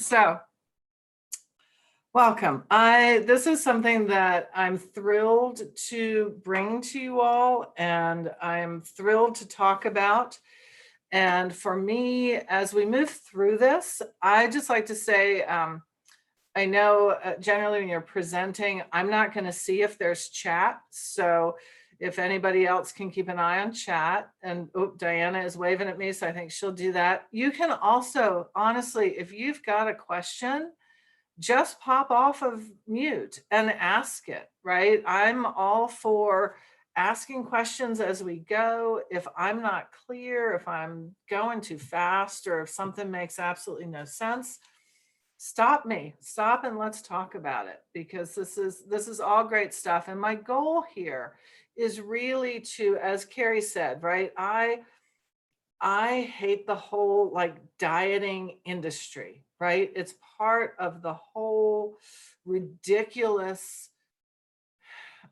So, welcome. This is something that I'm thrilled to bring to you all, and I'm thrilled to talk about. And for me, as we move through this, I just like to say, I know generally when you're presenting, I'm not going to see if there's chat. So if anybody else can keep an eye on chat, and Diana is waving at me, so I think she'll do that. You can also, honestly, if you've got a question, just pop off of mute and ask it, right? I'm all for asking questions as we go. If I'm not clear, if I'm going too fast, or if something makes absolutely no sense, stop me, stop, and let's talk about it, because this is all great stuff. And my goal here is really to, as Carrie said, right? I hate the whole like dieting industry, right? It's part of the whole ridiculous.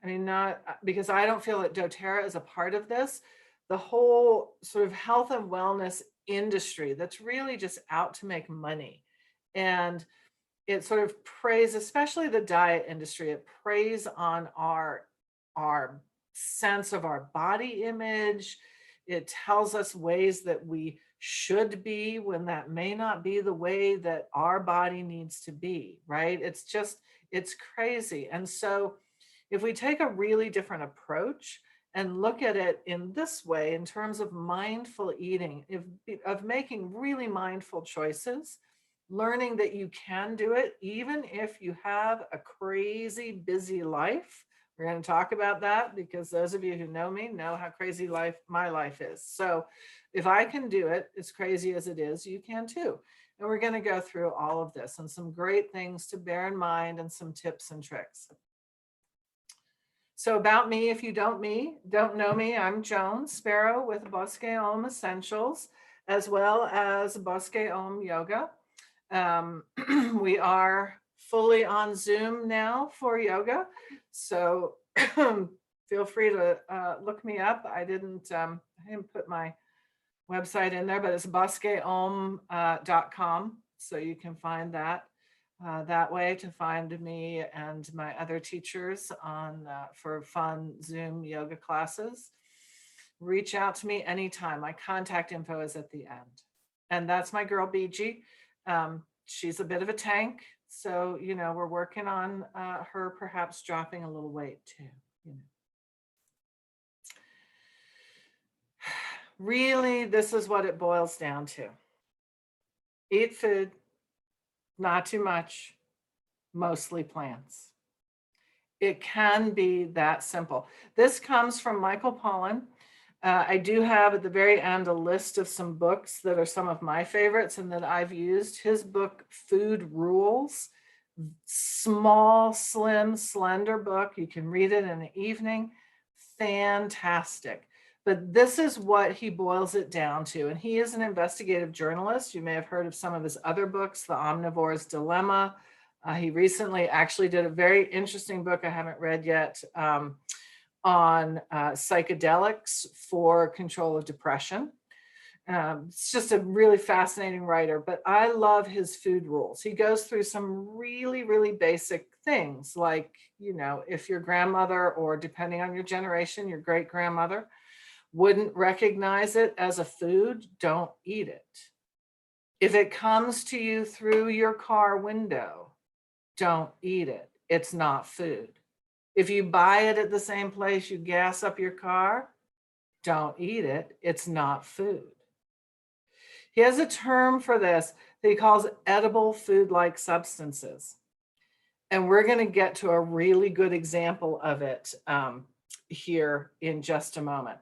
I mean, not because I don't feel that doTERRA is a part of this, the whole sort of health and wellness industry that's really just out to make money. And it sort of preys, especially the diet industry, it preys on our sense of our body image. It tells us ways that we should be when that may not be the way that our body needs to be, right? It's crazy. And so if we take a really different approach and look at it in this way, in terms of mindful eating, of making really mindful choices, learning that you can do it even if you have a crazy busy life. We're going to talk about that because those of you who know me know how crazy my life is. So if I can do it, as crazy as it is, you can too. And we're going to go through all of this and some great things to bear in mind and some tips and tricks. So about me, if you don't know me, I'm Joan Sberro with BosqueOm Essentials, as well as BosqueOm Yoga. We are fully on Zoom now for yoga, so feel free to look me up. I didn't put my website in there, but it's BosqueOm.com, so you can find that that way to find me and my other teachers on for fun Zoom yoga classes. Reach out to me anytime. My contact info is at the end. And that's my girl, BG. She's a bit of a tank. So, we're working on her perhaps dropping a little weight too. Really, this is what it boils down to. Eat food, not too much, mostly plants. It can be that simple. This comes from Michael Pollan. I do have at the very end a list of some books that are some of my favorites and that I've used. His book, Food Rules, small, slim, slender book. You can read it in the evening. Fantastic. But this is what he boils it down to. And he is an investigative journalist. You may have heard of some of his other books, The Omnivore's Dilemma. He recently actually did a very interesting book I haven't read yet, on psychedelics for control of depression. It's just a really fascinating writer, but I love his food rules. He goes through some really, really basic things like, if your grandmother, or depending on your generation, your great grandmother wouldn't recognize it as a food, don't eat it. If it comes to you through your car window, don't eat it. It's not food. If you buy it at the same place you gas up your car, don't eat it. It's not food. He has a term for this that he calls edible food-like substances. And we're going to get to a really good example of it here in just a moment.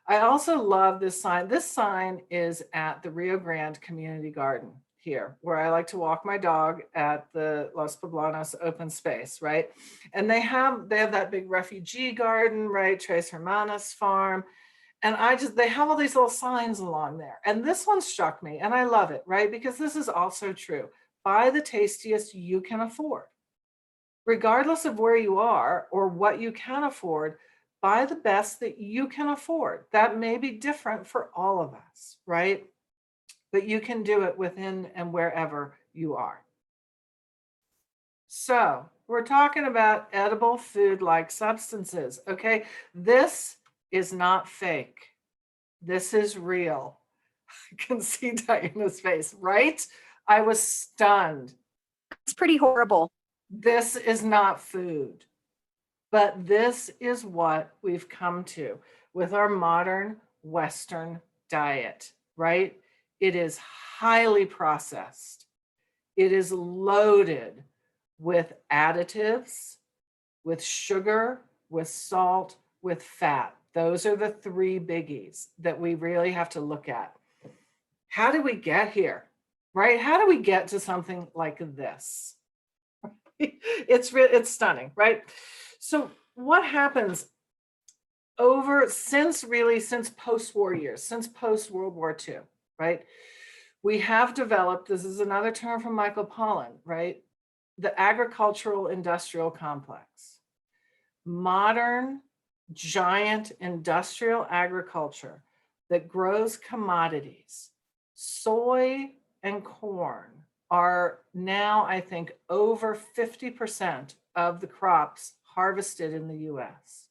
I also love this sign. This sign is at the Rio Grande Community Garden here, where I like to walk my dog at the Los Poblanos open space, right? And they have that big refugee garden, right? Tres Hermanas farm. And they have all these little signs along there. And this one struck me, and I love it, right? Because this is also true. Buy the tastiest you can afford. Regardless of where you are or what you can afford, buy the best that you can afford. That may be different for all of us, right? But you can do it within and wherever you are. So we're talking about edible food-like substances, okay? This is not fake. This is real. I can see Diana's face, right? I was stunned. It's pretty horrible. This is not food, but this is what we've come to with our modern Western diet, right? It is highly processed. It is loaded with additives, with sugar, with salt, with fat. Those are the three biggies that we really have to look at. How do we get here, right? How do we get to something like this? It's stunning, right? So what happens since post-war years, since post-World War II, right? We have developed, this is another term from Michael Pollan, right? The agricultural industrial complex. Modern giant industrial agriculture that grows commodities, soy and corn are now, I think, over 50% of the crops harvested in the US.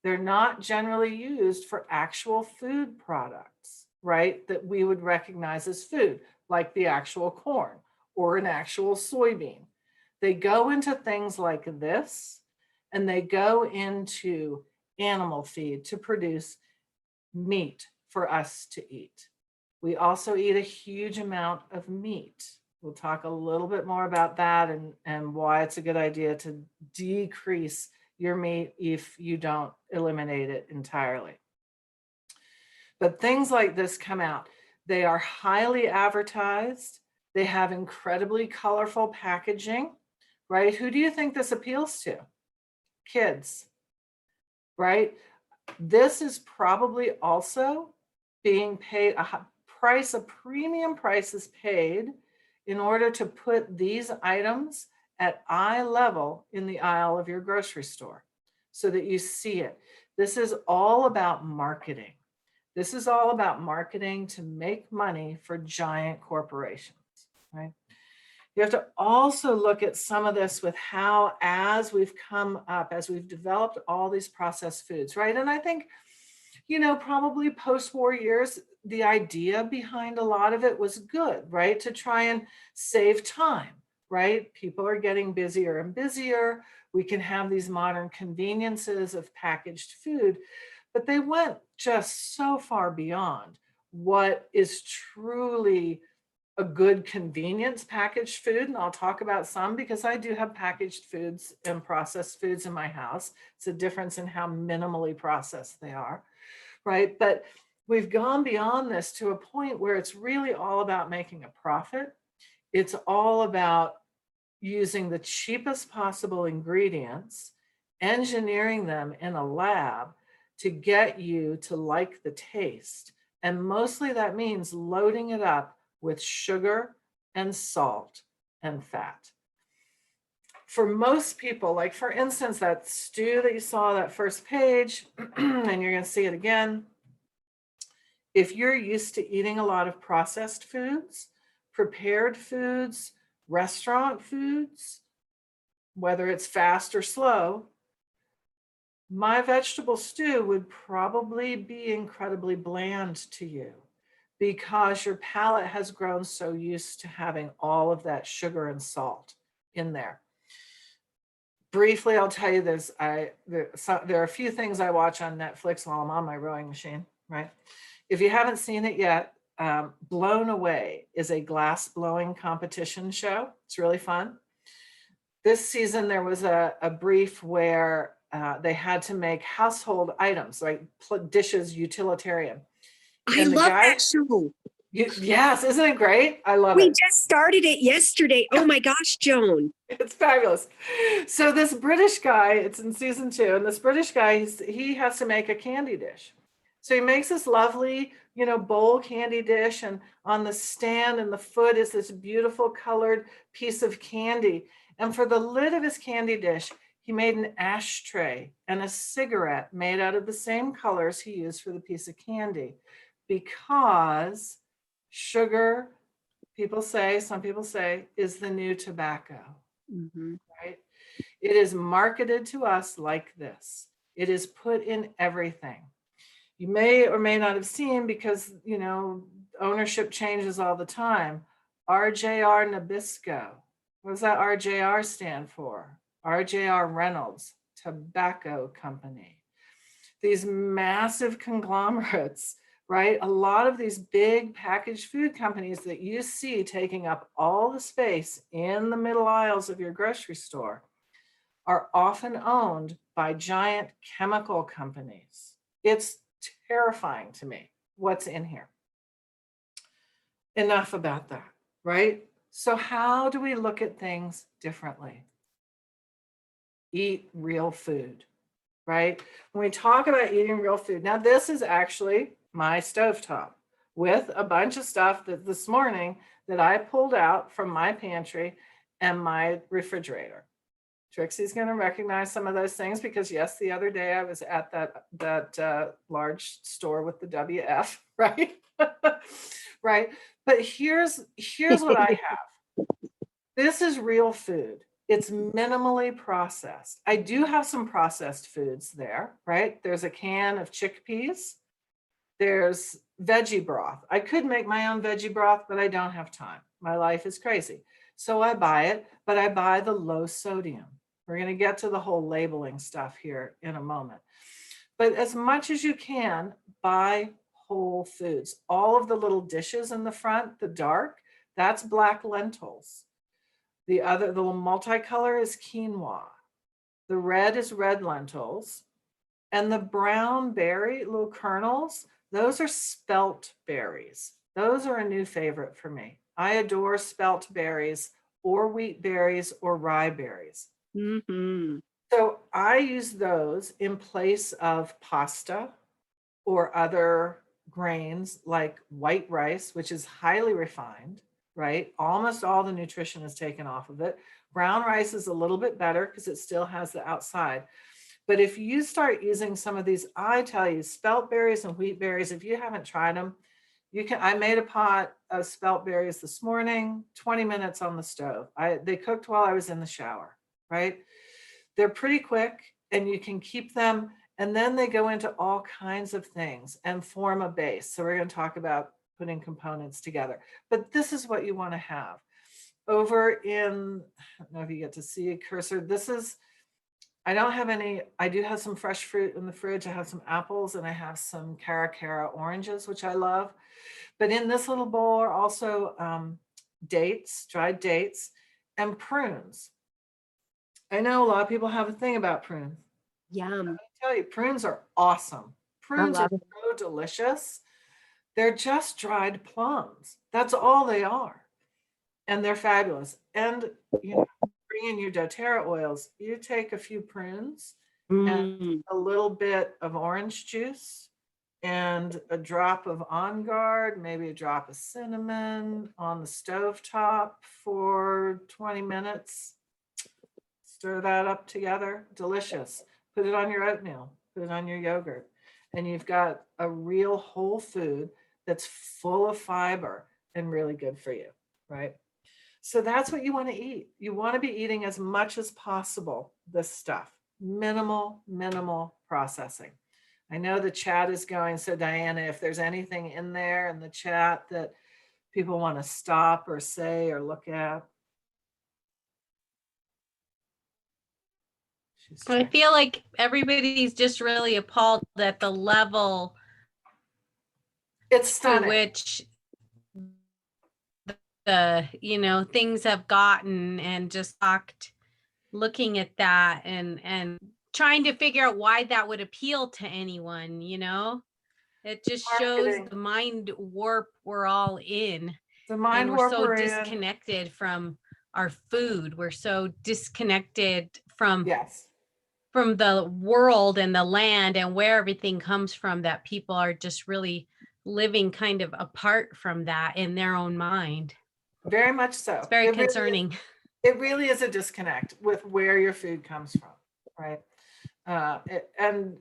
They're not generally used for actual food products, right? That we would recognize as food, like the actual corn or an actual soybean. They go into things like this, and they go into animal feed to produce meat for us to eat. We also eat a huge amount of meat. We'll talk a little bit more about that and why it's a good idea to decrease your meat if you don't eliminate it entirely. But things like this come out. They are highly advertised. They have incredibly colorful packaging, right? Who do you think this appeals to? Kids, right? This is probably also being paid a premium price is paid in order to put these items at eye level in the aisle of your grocery store so that you see it. This is all about marketing. This is all about marketing to make money for giant corporations, right? You have to also look at some of this with how, as we've come up, as we've developed all these processed foods, right? And I think, probably post-war years, the idea behind a lot of it was good, right? To try and save time, right? People are getting busier and busier. We can have these modern conveniences of packaged food, but they went just so far beyond what is truly a good convenience packaged food. And I'll talk about some because I do have packaged foods and processed foods in my house. It's a difference in how minimally processed they are, right? But we've gone beyond this to a point where it's really all about making a profit. It's all about using the cheapest possible ingredients, engineering them in a lab to get you to like the taste. And mostly that means loading it up with sugar and salt and fat. For most people, like for instance, that stew that you saw that first page, and you're going to see it again. If you're used to eating a lot of processed foods, prepared foods, restaurant foods, whether it's fast or slow, my vegetable stew would probably be incredibly bland to you, because your palate has grown so used to having all of that sugar and salt in there. Briefly, I'll tell you this. There are a few things I watch on Netflix while I'm on my rowing machine, right? If you haven't seen it yet, Blown Away is a glass blowing competition show. It's really fun. This season, there was a brief where they had to make household items, like dishes, utilitarian. I love that show. Yes, isn't it great? I love it. We just started it yesterday. Oh my gosh, Joan. It's fabulous. So this British guy, it's in season 2, and this British guy, he has to make a candy dish. So he makes this lovely, bowl candy dish, and on the stand and the foot is this beautiful colored piece of candy. And for the lid of his candy dish, he made an ashtray and a cigarette made out of the same colors he used for the piece of candy, because sugar, some people say, is the new tobacco. right? It is marketed to us like this. It is put in everything. You may or may not have seen, because, ownership changes all the time. RJR Nabisco. What does that RJR stand for? RJR Reynolds Tobacco Company. These massive conglomerates, right? A lot of these big packaged food companies that you see taking up all the space in the middle aisles of your grocery store are often owned by giant chemical companies. It's terrifying to me what's in here. Enough about that, right? So how do we look at things differently? Eat real food, right? When we talk about eating real food, now this is actually my stovetop with a bunch of stuff that this morning that I pulled out from my pantry and my refrigerator. Trixie's going to recognize some of those things because, yes, the other day I was at that large store with the WF, right? Right. But here's what I have. This is real food. It's minimally processed. I do have some processed foods there, right? There's a can of chickpeas. There's veggie broth. I could make my own veggie broth, but I don't have time. My life is crazy. So I buy it, but I buy the low sodium. We're going to get to the whole labeling stuff here in a moment. But as much as you can, buy whole foods. All of the little dishes in the front, the dark, that's black lentils. The little multicolor is quinoa. The red is red lentils. And the brown berry, little kernels, those are spelt berries. Those are a new favorite for me. I adore spelt berries or wheat berries or rye berries. So I use those in place of pasta or other grains like white rice, which is highly refined, right? Almost all the nutrition is taken off of it. Brown rice is a little bit better because it still has the outside. But if you start using some of these, I tell you, spelt berries and wheat berries, if you haven't tried them, you can. I made a pot of spelt berries this morning, 20 minutes on the stove. They cooked while I was in the shower, right? They're pretty quick and you can keep them, and then they go into all kinds of things and form a base. So we're going to talk about putting components together, but this is what you want to have. Over in, I don't know if you get to see a cursor, this is, I don't have any, I do have some fresh fruit in the fridge. I have some apples and I have some Cara oranges, which I love. But in this little bowl are also dates, dried dates, and prunes. I know a lot of people have a thing about prunes. Yum. Let me tell you, prunes are awesome. Prunes are so delicious. They're just dried plums. That's all they are. And they're fabulous. And, bring in your doTERRA oils. You take a few prunes and a little bit of orange juice and a drop of On Guard, maybe a drop of cinnamon on the stovetop for 20 minutes. Stir that up together. Delicious. Put it on your oatmeal. Put it on your yogurt. And you've got a real whole food that's full of fiber and really good for you, right? So that's what you want to eat. You want to be eating as much as possible this stuff. Minimal processing. I know the chat is going. So Diana, if there's anything in there in the chat that people want to stop or say or look at. I feel like everybody's just really appalled at the level it's stunning. to which the things have gotten, and just looking at that and trying to figure out why that would appeal to anyone. It just shows the mind warp we're all in. The mind and warp we're so we're disconnected from our food. We're so disconnected from the world and the land and where everything comes from, that people are just really living kind of apart from that in their own mind. Very much so. It's very concerning. It really is a disconnect with where your food comes from, right? And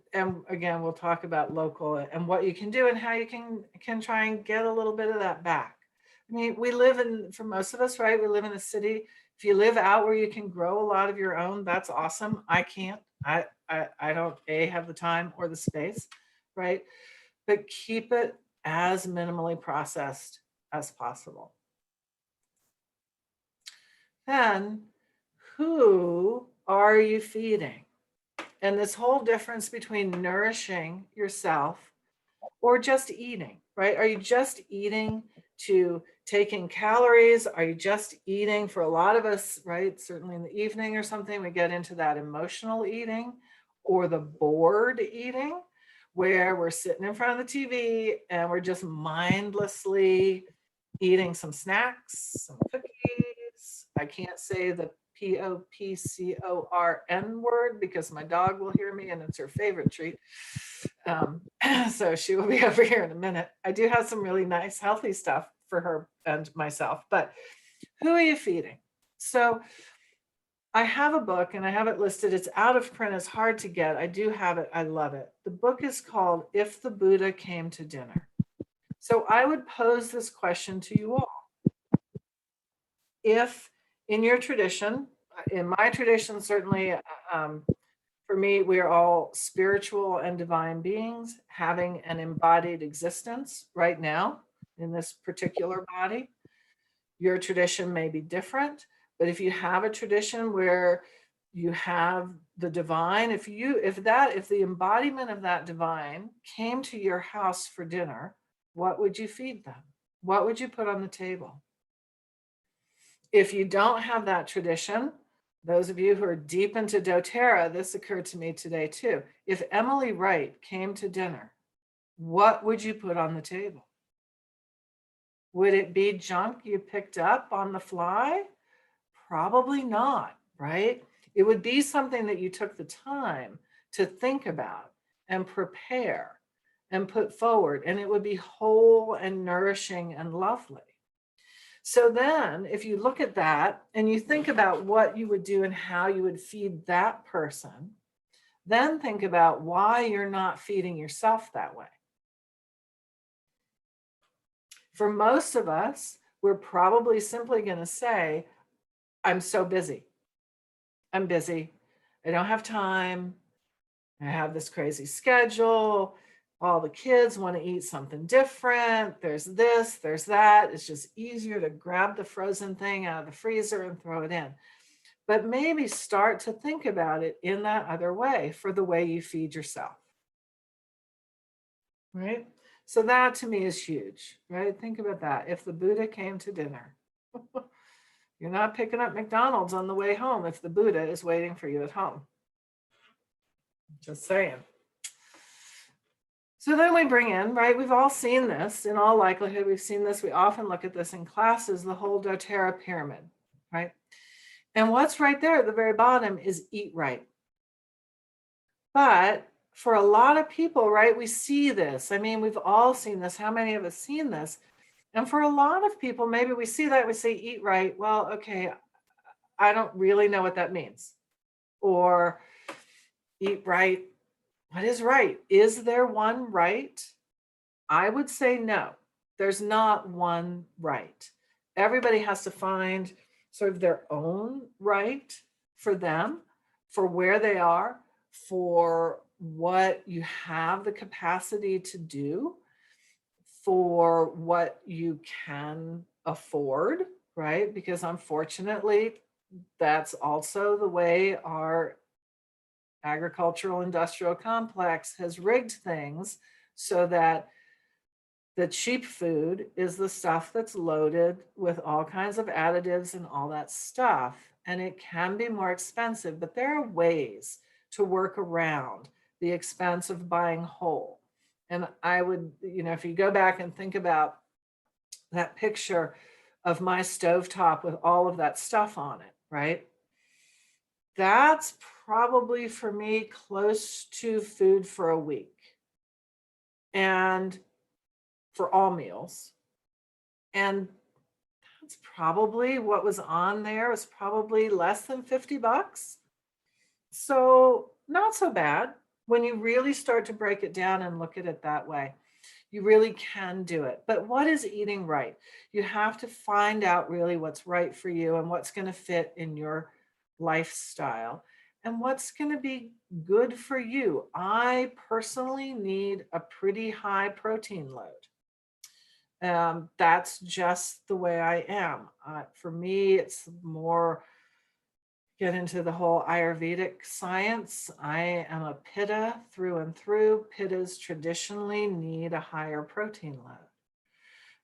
again, we'll talk about local and what you can do and how you can try and get a little bit of that back. I mean, for most of us, right? We live in a city. If you live out where you can grow a lot of your own, that's awesome. I can't. I don't have the time or the space, right? But keep it as minimally processed as possible. Then, who are you feeding? And this whole difference between nourishing yourself or just eating, right? Are you just eating to take in calories? Are you just eating for a lot of us, right? Certainly in the evening or something, we get into that emotional eating or the bored eating, where we're sitting in front of the TV and we're just mindlessly eating some snacks, some cookies. I can't say the POPCORN word because my dog will hear me and it's her favorite treat. So she will be over here in a minute. I do have some really nice, healthy stuff for her and myself, but who are you feeding? So I have a book and I have it listed. It's out of print. It's hard to get. I do have it. I love it. The book is called If the Buddha Came to Dinner. So I would pose this question to you all. If in your tradition, in my tradition, certainly for me, we are all spiritual and divine beings having an embodied existence right now in this particular body. Your tradition may be different, but if you have a tradition where you have the divine, if the embodiment of that divine came to your house for dinner, what would you feed them? What would you put on the table? If you don't have that tradition, those of you who are deep into doTERRA, this occurred to me today too. If Emily Wright came to dinner, what would you put on the table? Would it be junk you picked up on the fly? Probably not, right? It would be something that you took the time to think about and prepare and put forward, and it would be whole and nourishing and lovely. So then if you look at that and you think about what you would do and how you would feed that person, then think about why you're not feeding yourself that way. For most of us, we're probably simply going to say, I'm so busy. I'm busy. I don't have time. I have this crazy schedule. All the kids want to eat something different. There's this, there's that. It's just easier to grab the frozen thing out of the freezer and throw it in. But maybe start to think about it in that other way for the way you feed yourself. Right? So that to me is huge, right? Think about that. If the Buddha came to dinner, you're not picking up McDonald's on the way home if the Buddha is waiting for you at home. Just saying. So then we bring in, right? We've all seen this. In all likelihood, we've seen this. We often look at this in classes, the whole doTERRA pyramid, right? And what's right there at the very bottom is eat right. But for a lot of people, right, we see this. I mean, we've all seen this. How many of us seen this? And for a lot of people, maybe we see that, we say eat right. Well, okay, I don't really know what that means. Or eat right. What is right? Is there one right? I would say no. There's not one right. Everybody has to find sort of their own right for them, for where they are, for what you have the capacity to do, for what you can afford, right? Because unfortunately, that's also the way our agricultural industrial complex has rigged things so that the cheap food is the stuff that's loaded with all kinds of additives and all that stuff. And it can be more expensive, but there are ways to work around the expense of buying whole. And I would, if you go back and think about that picture of my stovetop with all of that stuff on it, right? That's probably for me close to food for a week. And for all meals. And that's probably what was on there was probably less than $50. So not so bad when you really start to break it down and look at it that way. You really can do it. But what is eating right? You have to find out really what's right for you and what's going to fit in your lifestyle and what's going to be good for you. I personally need a pretty high protein load. That's just the way I am. For me, it's more get into the whole Ayurvedic science. I am a Pitta through and through. Pittas traditionally need a higher protein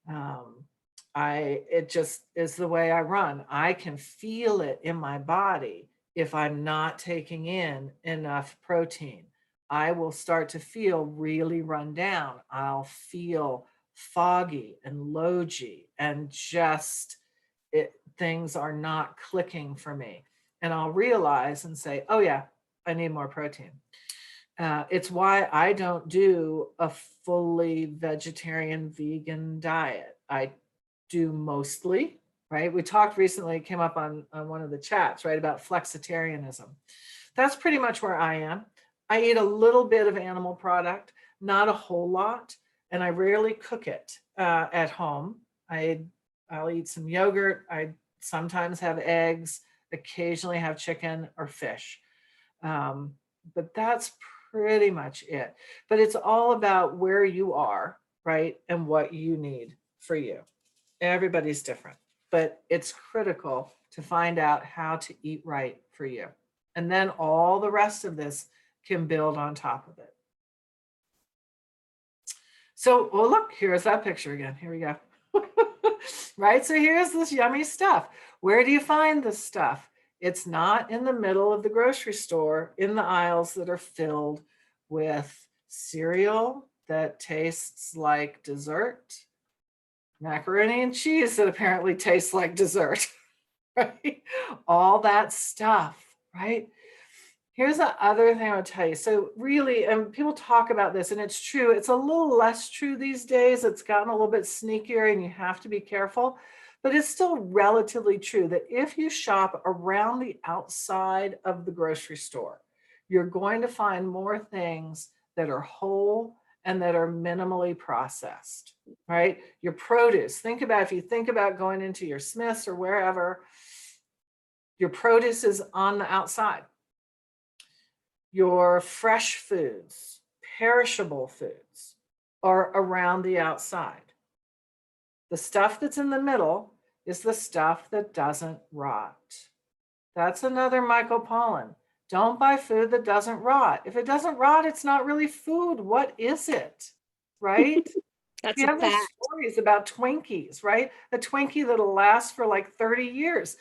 load. It just is the way I run. I can feel it in my body if I'm not taking in enough protein. I will start to feel really run down. I'll feel foggy and logy and just things are not clicking for me. And I'll realize and say, oh yeah, I need more protein. It's why I don't do a fully vegetarian vegan diet. I do mostly, right? We talked recently, it came up on one of the chats, right, about flexitarianism. That's pretty much where I am. I eat a little bit of animal product, not a whole lot, and I rarely cook it at home. I'll eat some yogurt. I sometimes have eggs, occasionally have chicken or fish. But that's pretty much it. But it's all about where you are, right? And what you need for you. Everybody's different, but it's critical to find out how to eat right for you. And then all the rest of this can build on top of it. So, well, look, here's that picture again. Here we go. Right? So here's this yummy stuff. Where do you find this stuff? It's not in the middle of the grocery store in the aisles that are filled with cereal that tastes like dessert, macaroni and cheese that apparently tastes like dessert, right? All that stuff, right? Here's the other thing I would tell you. So really, and people talk about this, and it's true. It's a little less true these days. It's gotten a little bit sneakier, and you have to be careful. But it's still relatively true that if you shop around the outside of the grocery store, you're going to find more things that are whole and that are minimally processed, right? Your produce. Think about, if you think about going into your Smith's or wherever, your produce is on the outside. Your fresh foods, perishable foods are around the outside. The stuff that's in the middle is the stuff that doesn't rot. That's another Michael Pollan. Don't buy food that doesn't rot. If it doesn't rot, it's not really food. What is it? Right? That's you have these stories about Twinkies, right? A Twinkie that'll last for like 30 years.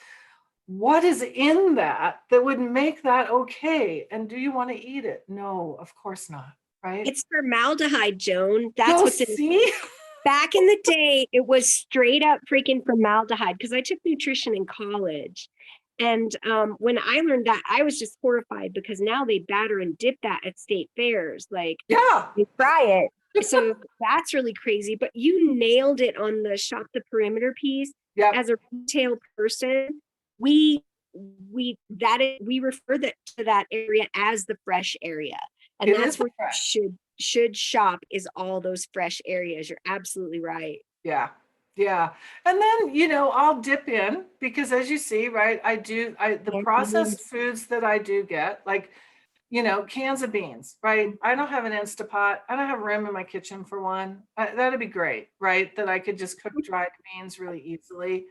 What is in that would make that okay? And do you want to eat it? No, of course not, right? It's formaldehyde, Joan. That's what's in. See? Back in the day, it was straight up freaking formaldehyde because I took nutrition in college. And when I learned that, I was just horrified because now they batter and dip that at state fairs. Like, yeah, they fry it. So that's really crazy. But you nailed it on the shop the perimeter piece. Yep. As a retail person, we refer to that area as the fresh area, and it that's where you should shop, is all those fresh areas. You're absolutely right. Yeah. And then, I'll dip in because, as you see, right, the processed foods that I do get, like, cans of beans, right? I don't have an Instapot. I don't have room in my kitchen for one. That'd be great, right? That I could just cook dried beans really easily.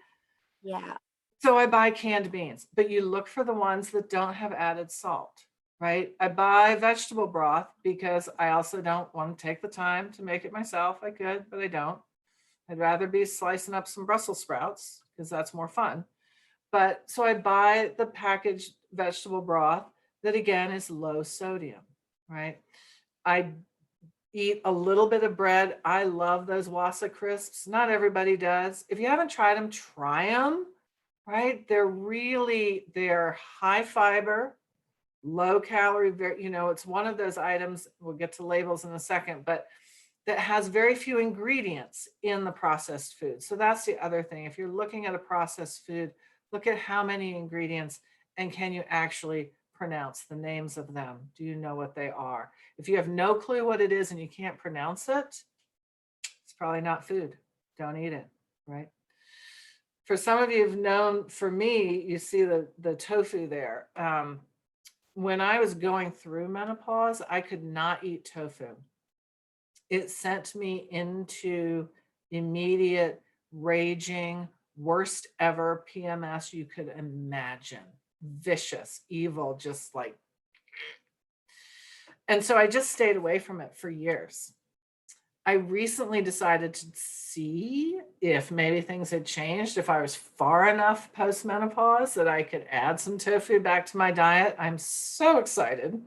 Yeah. So I buy canned beans, but you look for the ones that don't have added salt, right? I buy vegetable broth because I also don't want to take the time to make it myself. I could, but I don't. I'd rather be slicing up some Brussels sprouts because that's more fun. But so I buy the packaged vegetable broth that, again, is low sodium, right? I eat a little bit of bread. I love those Wassa crisps. Not everybody does. If you haven't tried them, try them. Right? They're high fiber, low calorie, it's one of those items, we'll get to labels in a second, but that has very few ingredients in the processed food. So that's the other thing. If you're looking at a processed food, look at how many ingredients and can you actually pronounce the names of them? Do you know what they are? If you have no clue what it is and you can't pronounce it, probably not food. Don't eat it, right? For some of you who've known, for me, you see the tofu there. When I was going through menopause, I could not eat tofu. It sent me into immediate raging, worst ever PMS you could imagine. Vicious, evil, just like. And so I just stayed away from it for years. I recently decided to see if maybe things had changed, if I was far enough post-menopause that I could add some tofu back to my diet. I'm so excited.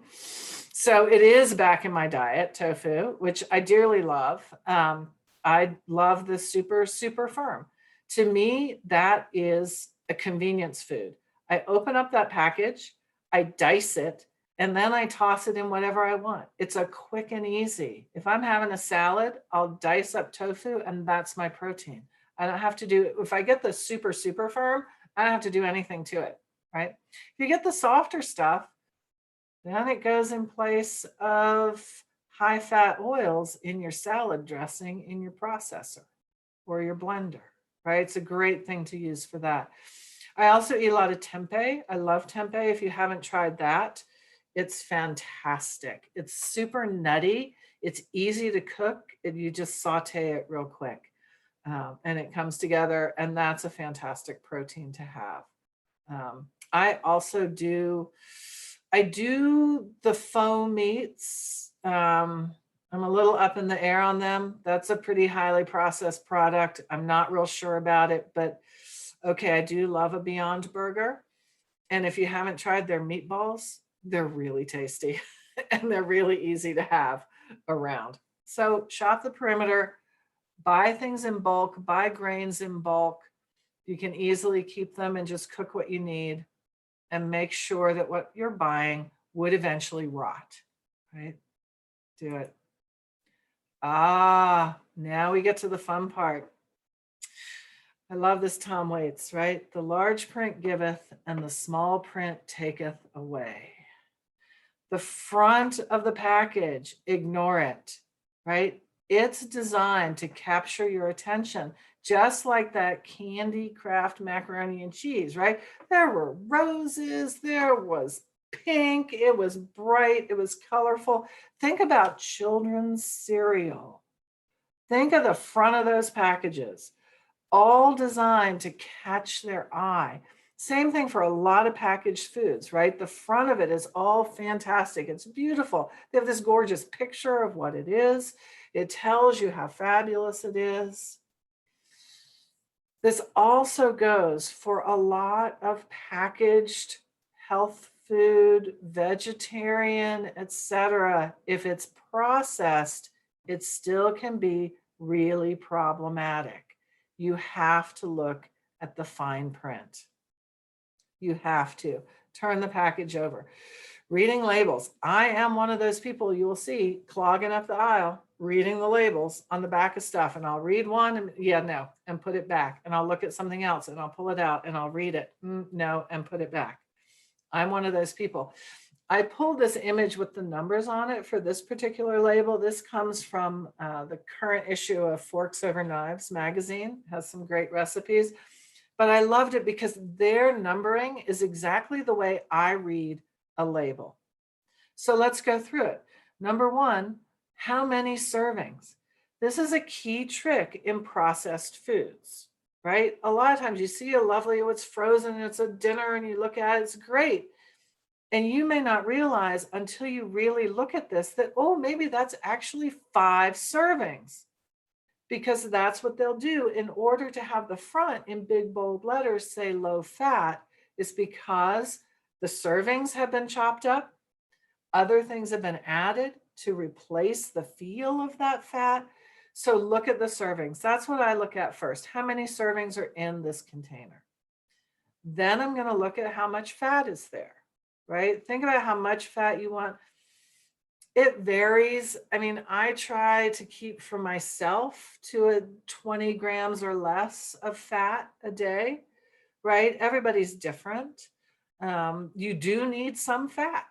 So it is back in my diet, tofu, which I dearly love. I love the super, super firm. To me, that is a convenience food. I open up that package, I dice it, and then I toss it in whatever I want. It's a quick and easy. If I'm having a salad, I'll dice up tofu and that's my protein. I don't have to do, if I get the super, super firm, I don't have to do anything to it, right? If you get the softer stuff, then it goes in place of high fat oils in your salad dressing in your processor or your blender, right? It's a great thing to use for that. I also eat a lot of tempeh. I love tempeh. If you haven't tried that, it's fantastic. It's super nutty. It's easy to cook. You just saute it real quick and it comes together. And that's a fantastic protein to have. I also do the faux meats. I'm a little up in the air on them. That's a pretty highly processed product. I'm not real sure about it, but okay, I do love a Beyond Burger. And if you haven't tried their meatballs, they're really tasty and they're really easy to have around. So shop the perimeter, buy things in bulk, buy grains in bulk. You can easily keep them and just cook what you need and make sure that what you're buying would eventually rot, right? Do it. Now we get to the fun part. I love this Tom Waits, right? The large print giveth and the small print taketh away. The front of the package, ignore it, right? It's designed to capture your attention, just like that Candy Craft macaroni and cheese, right? There were roses, there was pink, it was bright, it was colorful. Think about children's cereal. Think of the front of those packages, all designed to catch their eye. Same thing for a lot of packaged foods, right? The front of it is all fantastic. It's beautiful. They have this gorgeous picture of what it is. It tells you how fabulous it is. This also goes for a lot of packaged health food, vegetarian, etc. If it's processed, it still can be really problematic. You have to look at the fine print. You have to turn the package over. Reading labels. I am one of those people you will see clogging up the aisle, reading the labels on the back of stuff. And I'll read one and yeah, no, and put it back. And I'll look at something else and I'll pull it out and I'll read it. No, and put it back. I'm one of those people. I pulled this image with the numbers on it for this particular label. This comes from the current issue of Forks Over Knives magazine. It has some great recipes. But I loved it because their numbering is exactly the way I read a label. So let's go through it. Number one, how many servings? This is a key trick in processed foods, right? A lot of times you see a lovely, it's frozen, it's a dinner and you look at it, it's great. And you may not realize until you really look at this that, oh, maybe that's actually 5 servings. Because that's what they'll do in order to have the front in big bold letters say low fat, is because the servings have been chopped up, other things have been added to replace the feel of that fat. So look at the servings. That's what I look at first. How many servings are in this container? Then I'm going to look at how much fat is there, right? Think about how much fat you want. It varies. I mean, I try to keep for myself to a 20 grams or less of fat a day, right? Everybody's different. You do need some fat.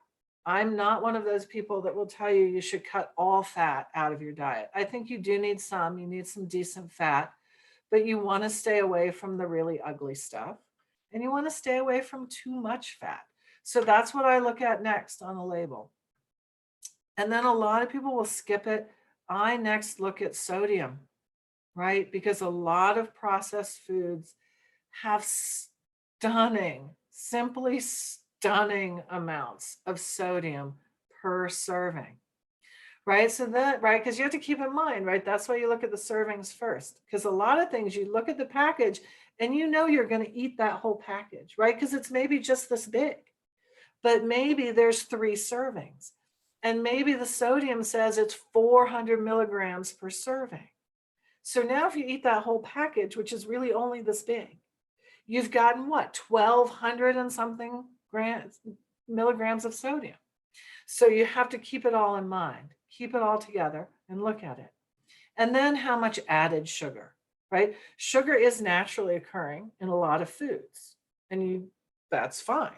I'm not one of those people that will tell you should cut all fat out of your diet. I think you do need some, you need some decent fat, but you want to stay away from the really ugly stuff, and you want to stay away from too much fat. So that's what I look at next on the label. And then a lot of people will skip it. I next look at sodium, right? Because a lot of processed foods have stunning, simply stunning amounts of sodium per serving, right? So that, right, because you have to keep in mind, right? That's why you look at the servings first, because a lot of things you look at the package and you know you're going to eat that whole package, right? Because it's maybe just this big, but maybe there's 3 servings. And maybe the sodium says it's 400 milligrams per serving. So now if you eat that whole package, which is really only this big, you've gotten what, 1,200 and something milligrams of sodium. So you have to keep it all in mind, keep it all together and look at it. And then how much added sugar, right? Sugar is naturally occurring in a lot of foods, and that's fine.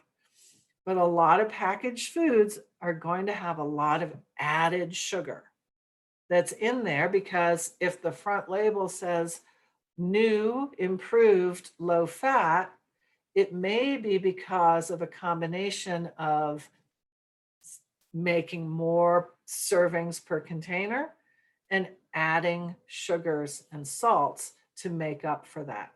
But a lot of packaged foods are going to have a lot of added sugar that's in there, because if the front label says new, improved, low fat, it may be because of a combination of making more servings per container and adding sugars and salts to make up for that,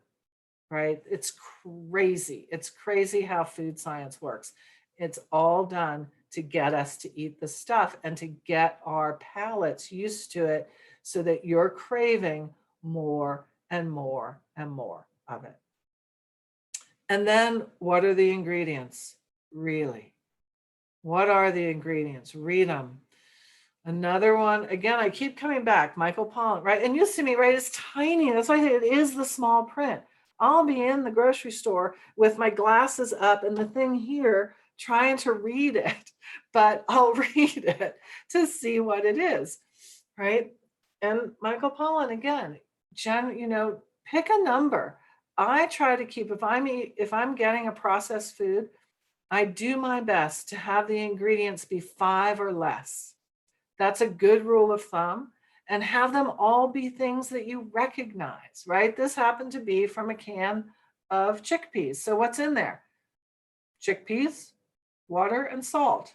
right? It's crazy. It's crazy how food science works. It's all done to get us to eat the stuff and to get our palates used to it so that you're craving more and more and more of it. And then what are the ingredients? Really? What are the ingredients? Read them. Another one, again, I keep coming back, Michael Pollan, right? And you see me, right? It's tiny. That's why I say it is the small print. I'll be in the grocery store with my glasses up and the thing here trying to read it, but I'll read it to see what it is, right? And Michael Pollan, again, Jen, pick a number. I try to keep, if I'm getting a processed food, I do my best to have the ingredients be 5 or less. That's a good rule of thumb. And have them all be things that you recognize, right? This happened to be from a can of chickpeas. So what's in there? Chickpeas, water, and salt.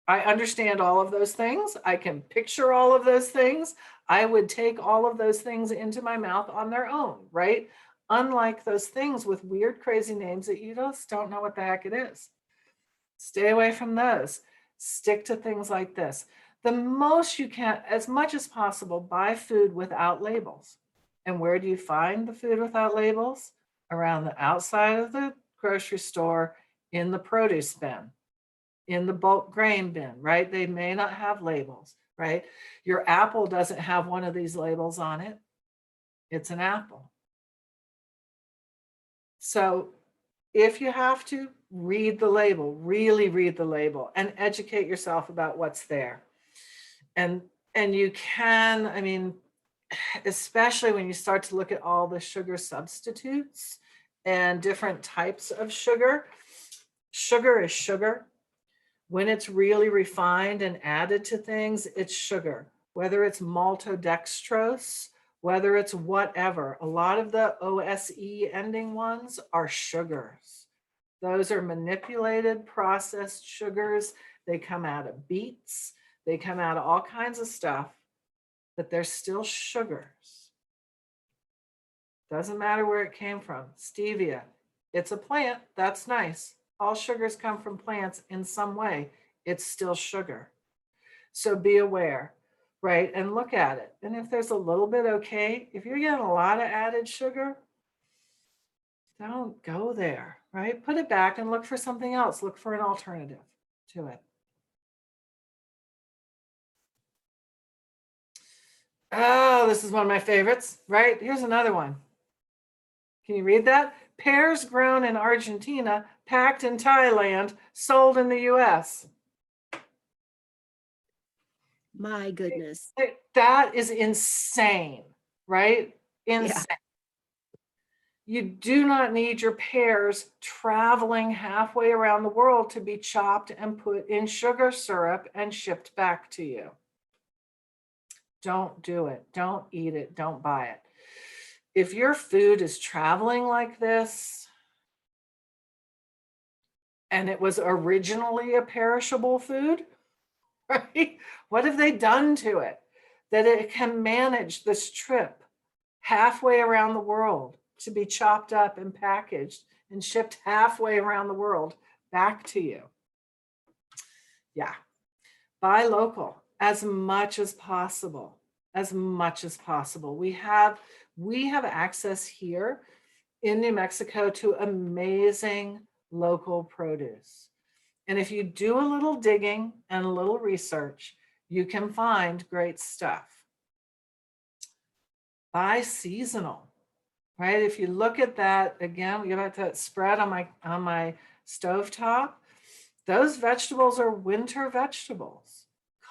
I understand all of those things. I can picture all of those things. I would take all of those things into my mouth on their own, right? Unlike those things with weird, crazy names that you just don't know what the heck it is. Stay away from those. Stick to things like this. The most you can, as much as possible, buy food without labels. And where do you find the food without labels? Around the outside of the grocery store, in the produce bin, in the bulk grain bin, right? They may not have labels, right? Your apple doesn't have one of these labels on it. It's an apple. So if you have to, read the label, really read the label and educate yourself about what's there. And you can, I mean, especially when you start to look at all the sugar substitutes and different types of sugar. Sugar is sugar. When it's really refined and added to things, it's sugar. Whether it's maltodextrose, whether it's whatever. A lot of the OSE ending ones are sugars. Those are manipulated, processed sugars. They come out of beets. They come out of all kinds of stuff, but they're still sugars. Doesn't matter where it came from. Stevia, it's a plant. That's nice. All sugars come from plants in some way. It's still sugar. So be aware, right? And look at it. And if there's a little bit, okay. If you're getting a lot of added sugar, don't go there, right? Put it back and look for something else. Look for an alternative to it. Oh, this is one of my favorites, right? Here's another one. Can you read that? Pears grown in Argentina, packed in Thailand, sold in the US. My goodness. That is insane, right? Insane. You do not need your pears traveling halfway around the world to be chopped and put in sugar syrup and shipped back to you. Don't do it. Don't eat it. Don't buy it. If your food is traveling like this, and it was originally a perishable food, right? What have they done to it that it can manage this trip halfway around the world to be chopped up and packaged and shipped halfway around the world back to you? Yeah. Buy local as much as possible, as much as possible. We have access here in New Mexico to amazing local produce. And if you do a little digging and a little research, you can find great stuff. Buy seasonal, right? If you look at that, again, we go back to that spread on my stovetop. Those vegetables are winter vegetables.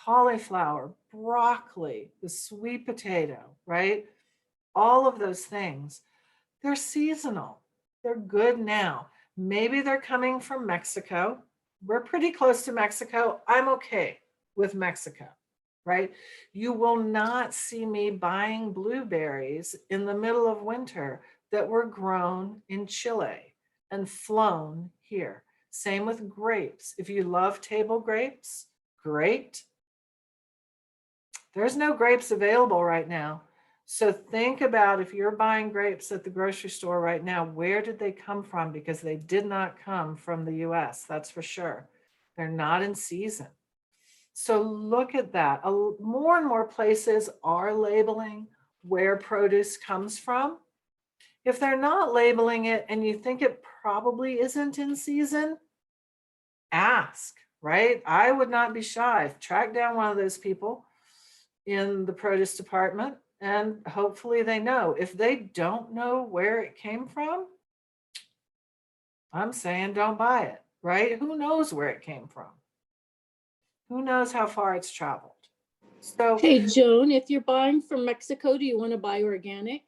Cauliflower, broccoli, the sweet potato, right? All of those things, they're seasonal. They're good now. Maybe they're coming from Mexico. We're pretty close to Mexico. I'm okay with Mexico, right? You will not see me buying blueberries in the middle of winter that were grown in Chile and flown here. Same with grapes. If you love table grapes, great. There's no grapes available right now. So think about, if you're buying grapes at the grocery store right now, where did they come from? Because they did not come from the US, that's for sure. They're not in season. So look at that. More and more places are labeling where produce comes from. If they're not labeling it and you think it probably isn't in season, ask, right? I would not be shy. Track down one of those people in the produce department, and hopefully they know. If they don't know where it came from, I'm saying don't buy it, right? Who knows where it came from? Who knows how far it's traveled? So, hey, Joan, if you're buying from Mexico, do you want to buy organic?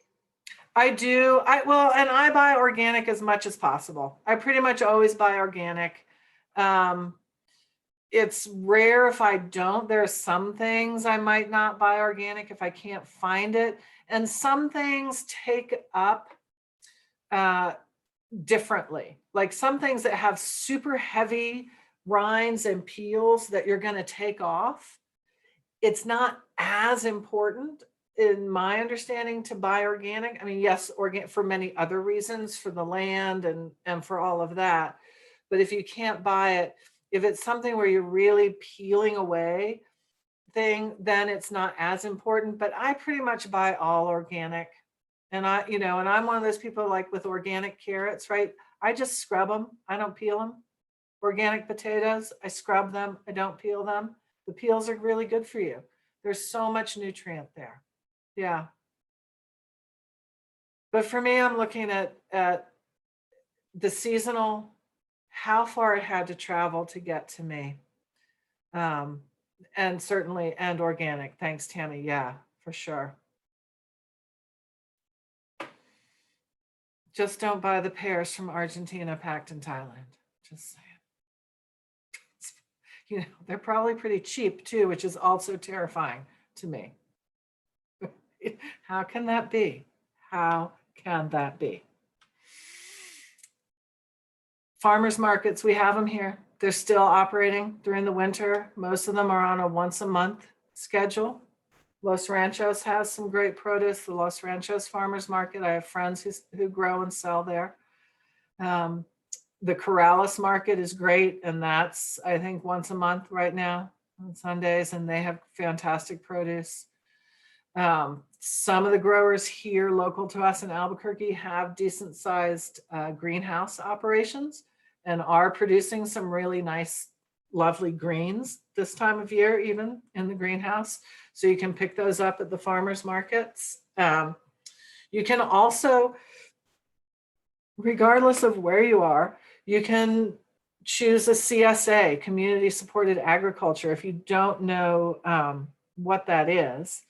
I do. And I buy organic as much as possible. I pretty much always buy organic. It's rare if I don't. There are some things I might not buy organic if I can't find it. And some things take up differently. Like some things that have super heavy rinds and peels that you're going to take off. It's not as important, in my understanding, to buy organic. I mean, yes, organic for many other reasons, for the land and for all of that. But if you can't buy it, if it's something where you're really peeling away thing, then it's not as important. But I pretty much buy all organic. And I'm one of those people, like with organic carrots, right? I just scrub them. I don't peel them. Organic potatoes, I scrub them. I don't peel them. The peels are really good for you. There's so much nutrient there. Yeah. But for me, I'm looking at the seasonal, how far it had to travel to get to me. And certainly, and organic. Thanks, Tammy. Yeah, for sure. Just don't buy the pears from Argentina packed in Thailand. Just saying. They're probably pretty cheap too, which is also terrifying to me. How can that be? How can that be? Farmers markets, we have them here. They're still operating during the winter. Most of them are on a once a month schedule. Los Ranchos has some great produce. The Los Ranchos Farmers Market, I have friends who grow and sell there. The Corrales Market is great, and that's, I think, once a month right now on Sundays, and they have fantastic produce. Some of the growers here local to us in Albuquerque have decent sized greenhouse operations and are producing some really nice, lovely greens this time of year, even in the greenhouse. So you can pick those up at the farmers markets. You can also, regardless of where you are, you can choose a CSA, community supported agriculture. If you don't know what that is,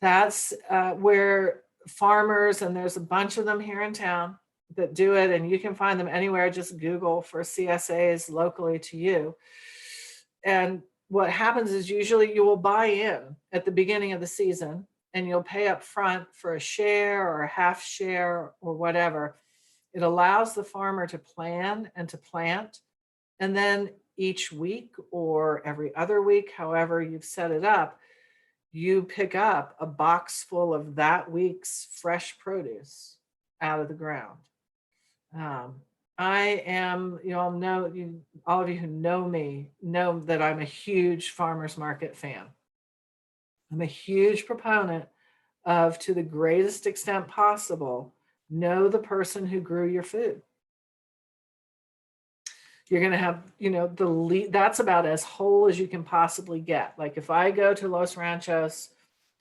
that's where farmers, and there's a bunch of them here in town, that do it, and you can find them anywhere. Just Google for CSAs locally to you. And what happens is usually you will buy in at the beginning of the season, and you'll pay up front for a share or a half share or whatever. It allows the farmer to plan and to plant. And then each week or every other week, however you've set it up, you pick up a box full of that week's fresh produce out of the ground. I am, all of you who know me know that I'm a huge farmers market fan. I'm a huge proponent of, to the greatest extent possible, know the person who grew your food. You're going to have, that's about as whole as you can possibly get. Like if I go to Los Ranchos,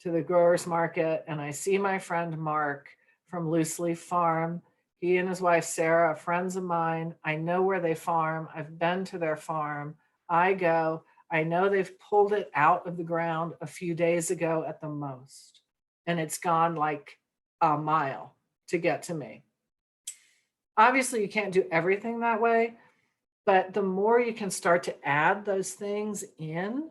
to the growers market, and I see my friend Mark from Loose Leaf Farm, he and his wife Sarah are friends of mine. I know where they farm. I've been to their farm. I go. I know they've pulled it out of the ground a few days ago at the most, and it's gone like a mile to get to me. Obviously, you can't do everything that way, but the more you can start to add those things in,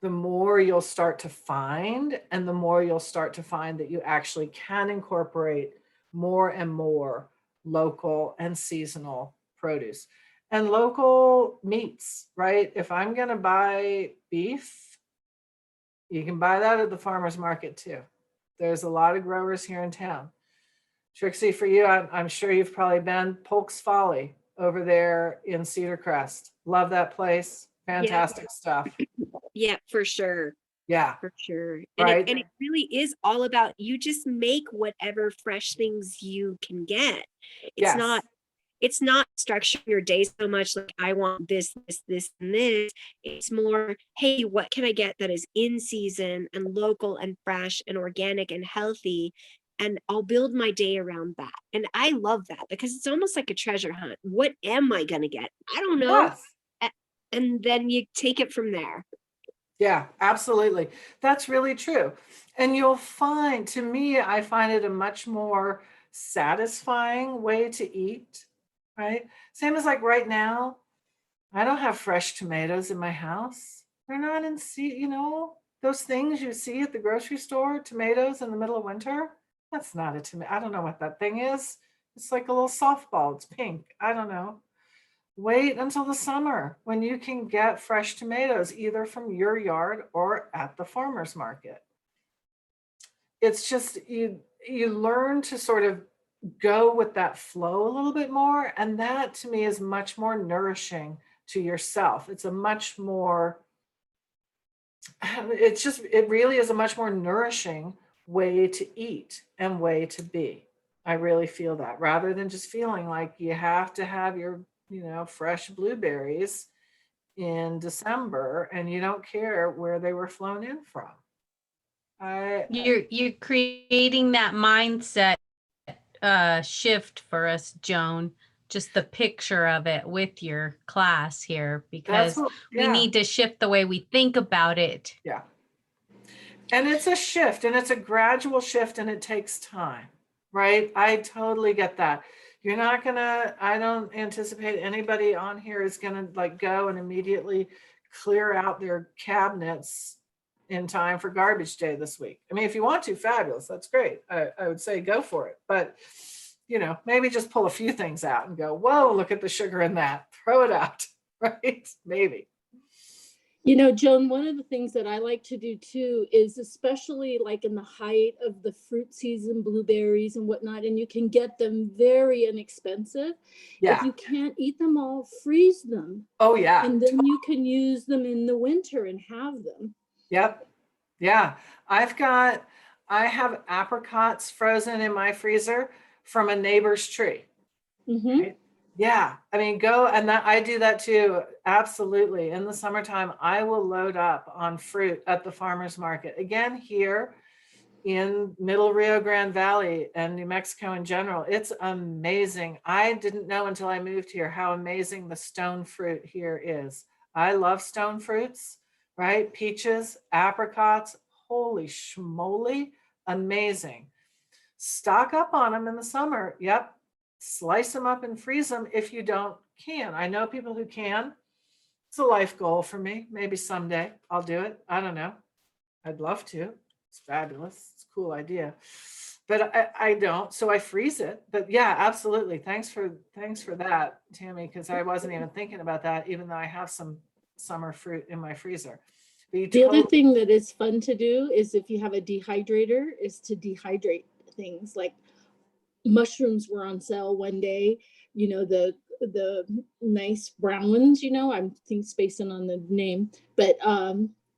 the more you'll start to find, and the more you'll start to find that you actually can incorporate more and more local and seasonal produce and local meats, right? If I'm going to buy beef, you can buy that at the farmer's market too. There's a lot of growers here in town. Trixie, for you, I'm sure you've probably been Polk's Folly over there in Cedar Crest. Love that place. Fantastic stuff. Yeah, for sure. Yeah, for sure. Right. And it really is all about, you just make whatever fresh things you can get. It's not structuring your day so much like I want this, and this. It's more, hey, what can I get that is in season and local and fresh and organic and healthy? And I'll build my day around that. And I love that because it's almost like a treasure hunt. What am I going to get? I don't know. Yes. And then you take it from there. Yeah, absolutely. That's really true. And you'll find, to me, I find it a much more satisfying way to eat, right? Same as like right now, I don't have fresh tomatoes in my house. They're not in those things you see at the grocery store, tomatoes in the middle of winter. That's not a tomato. I don't know what that thing is. It's like a little softball. It's pink. I don't know. Wait until the summer when you can get fresh tomatoes either from your yard or at the farmer's market. It's just, you learn to sort of go with that flow a little bit more. And that to me is much more nourishing to yourself. It's a much more, it really is a much more nourishing way to eat and way to be. I really feel that, rather than just feeling like you have to have your fresh blueberries in December and you don't care where they were flown in from. You're creating that mindset shift for us, Joan. Just the picture of it with your class here, because we need to shift the way we think about it. Yeah. And it's a shift, and it's a gradual shift, and it takes time, right? I totally get that. You're not gonna, I don't anticipate anybody on here is gonna like go and immediately clear out their cabinets in time for garbage day this week. I mean, if you want to, fabulous, that's great. I would say go for it. But, maybe just pull a few things out and go, whoa, look at the sugar in that, throw it out, right? Maybe. Joan, one of the things that I like to do too is, especially like in the height of the fruit season, blueberries and whatnot, and you can get them very inexpensive. Yeah. If you can't eat them all, freeze them. Oh, yeah. And then you can use them in the winter and have them. Yep. Yeah. I have apricots frozen in my freezer from a neighbor's tree. Mm-hmm. Right? Yeah. I mean, I do that too. Absolutely. In the summertime, I will load up on fruit at the farmer's market. Again, here in Middle Rio Grande Valley and New Mexico in general, it's amazing. I didn't know until I moved here how amazing the stone fruit here is. I love stone fruits, right? Peaches, apricots, holy schmoly, amazing. Stock up on them in the summer. Yep. slice them up and freeze them if you don't can. I know people who can. It's a life goal for me. Maybe someday I'll do it. I don't know. I'd love to. It's fabulous. It's a cool idea. But I don't, so I freeze it. But yeah, absolutely. Thanks for that, Tammy, because I wasn't even thinking about that, even though I have some summer fruit in my freezer. The other thing that is fun to do is if you have a dehydrator is to dehydrate things. Like mushrooms were on sale one day, you know, the nice brown ones, you know, I'm think spacing on the name, but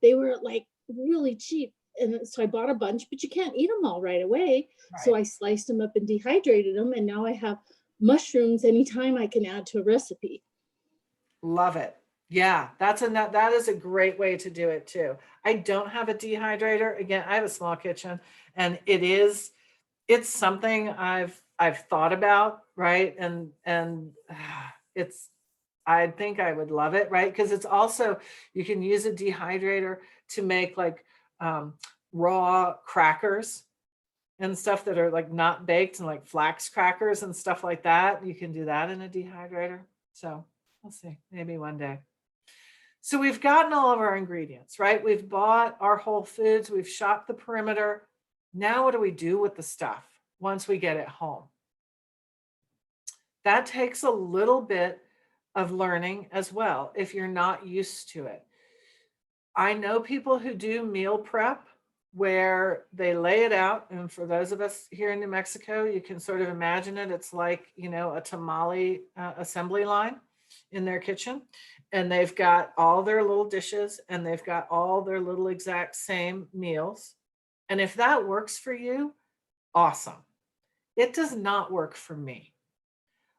they were like really cheap. And so I bought a bunch, but you can't eat them all right away. Right. So I sliced them up and dehydrated them. And now I have mushrooms anytime I can add to a recipe. Love it. Yeah, that is a great way to do it too. I don't have a dehydrator. Again, I have a small kitchen, and it's something I've thought about, right? And I think I would love it, right? Because it's also, you can use a dehydrator to make like raw crackers and stuff that are like not baked, and like flax crackers and stuff like that. You can do that in a dehydrator. So we'll see, maybe one day. So we've gotten all of our ingredients, right? We've bought our whole foods. We've shopped the perimeter. Now what do we do with the stuff once we get it home? That takes a little bit of learning as well if you're not used to it. I know people who do meal prep where they lay it out. And for those of us here in New Mexico, you can sort of imagine it. It's like, you know, a tamale assembly line in their kitchen. And they've got all their little dishes, and they've got all their little exact same meals. And if that works for you, awesome. It does not work for me.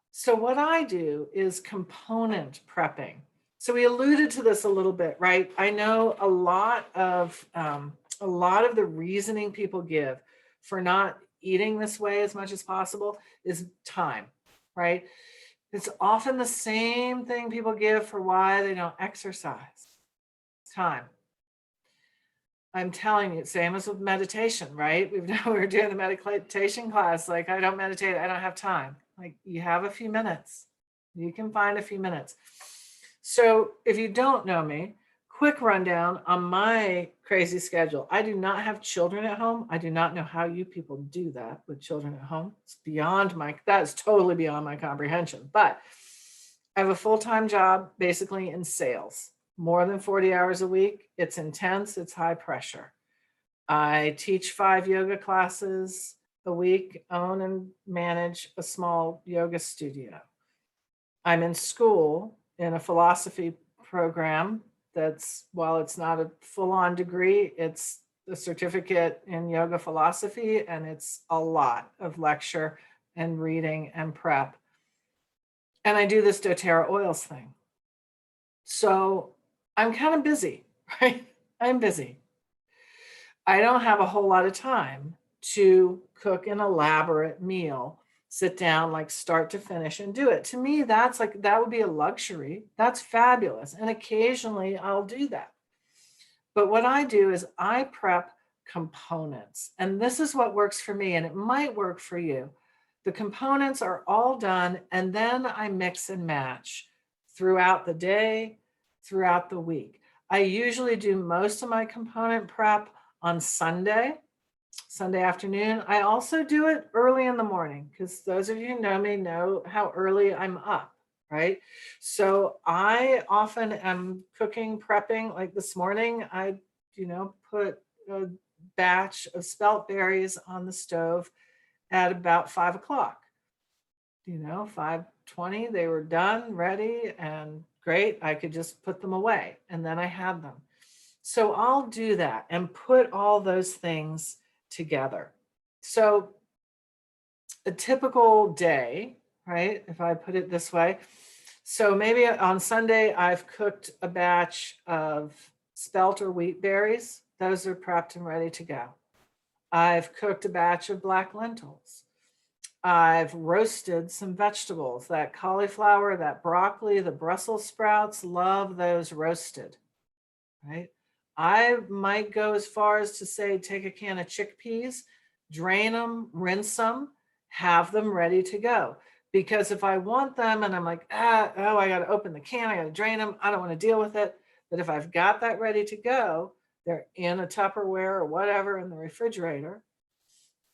So what I do is component prepping. So we alluded to this a little bit, right? I know a lot of the reasoning people give for not eating this way as much as possible is time, right? It's often the same thing people give for why they don't exercise. Time. I'm telling you, same as with meditation, right? We were doing the meditation class. Like, I don't meditate. I don't have time. Like, you have a few minutes. You can find a few minutes. So if you don't know me, quick rundown on my crazy schedule. I do not have children at home. I do not know how you people do that with children at home. It's that is totally beyond my comprehension. But I have a full-time job basically in sales, more than 40 hours a week. It's intense. It's high pressure. I teach 5 yoga classes a week, own and manage a small yoga studio. I'm in school in a philosophy program that's, while it's not a full-on degree, it's a certificate in yoga philosophy, and it's a lot of lecture and reading and prep. And I do this doTERRA oils thing. So I'm kind of busy, right? I'm busy. I don't have a whole lot of time to cook an elaborate meal, sit down like start to finish and do it. To me, that would be a luxury. That's fabulous. And occasionally I'll do that. But what I do is I prep components. And this is what works for me, and it might work for you. The components are all done, and then I mix and match throughout the day, throughout the week. I usually do most of my component prep on Sunday afternoon. I also do it early in the morning, because those of you who know me know how early I'm up, right? So I often am cooking, prepping. Like this morning, I, put a batch of spelt berries on the stove at about 5 o'clock. 5:20, they were done, ready, and great. I could just put them away, and then I had them. So I'll do that and put all those things together. So a typical day, right? If I put it this way. So maybe on Sunday, I've cooked a batch of spelt or wheat berries. Those are prepped and ready to go. I've cooked a batch of black lentils. I've roasted some vegetables, that cauliflower, that broccoli, the Brussels sprouts, love those roasted, right? I might go as far as to say, take a can of chickpeas, drain them, rinse them, have them ready to go. Because if I want them and I'm like, oh, I got to open the can, I got to drain them, I don't want to deal with it. But if I've got that ready to go, they're in a Tupperware or whatever in the refrigerator,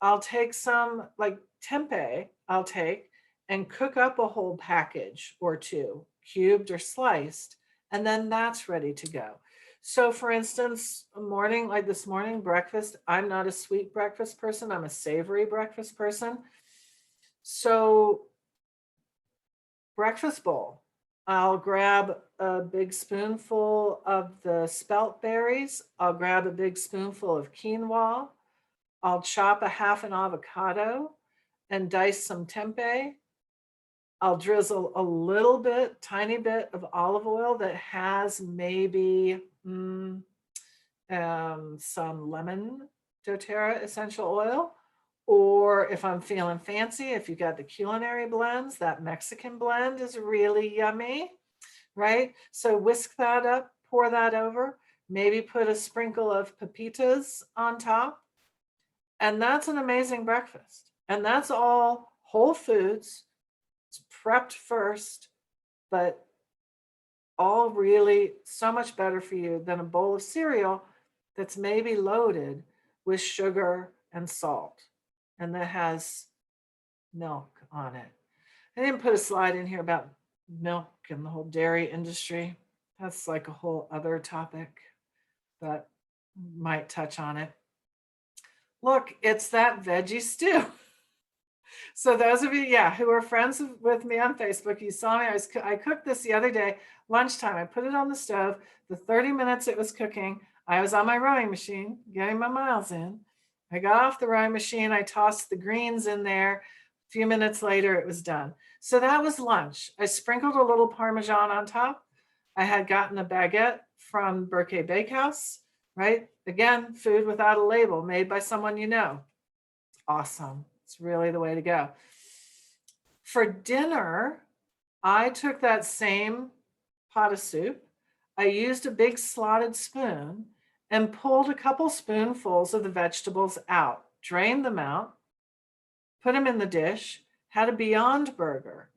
I'll take some like tempeh, I'll take and cook up a whole package or two, cubed or sliced, and then that's ready to go. So for instance, a morning like this morning, breakfast, I'm not a sweet breakfast person, I'm a savory breakfast person. So breakfast bowl, I'll grab a big spoonful of the spelt berries, I'll grab a big spoonful of quinoa, I'll chop a half an avocado and dice some tempeh. I'll drizzle a little bit, tiny bit of olive oil that has maybe some lemon doTERRA essential oil. Or if I'm feeling fancy, if you got the culinary blends, that Mexican blend is really yummy, right? So whisk that up, pour that over, maybe put a sprinkle of pepitas on top. And that's an amazing breakfast. And that's all whole foods. It's prepped first, but all really so much better for you than a bowl of cereal that's maybe loaded with sugar and salt and that has milk on it. I didn't put a slide in here about milk and the whole dairy industry. That's like a whole other topic, but might touch on it. Look, it's that veggie stew. So those of you, who are friends with me on Facebook, you saw me, I cooked this the other day, lunchtime. I put it on the stove. The 30 minutes it was cooking, I was on my rowing machine, getting my miles in. I got off the rowing machine. I tossed the greens in there. A few minutes later, it was done. So that was lunch. I sprinkled a little Parmesan on top. I had gotten a baguette from Burke Bakehouse, right? Again, food without a label, made by someone you know. Awesome. It's really the way to go. For dinner, I took that same pot of soup. I used a big slotted spoon and pulled a couple spoonfuls of the vegetables out, drained them out, put them in the dish, had a Beyond Burger,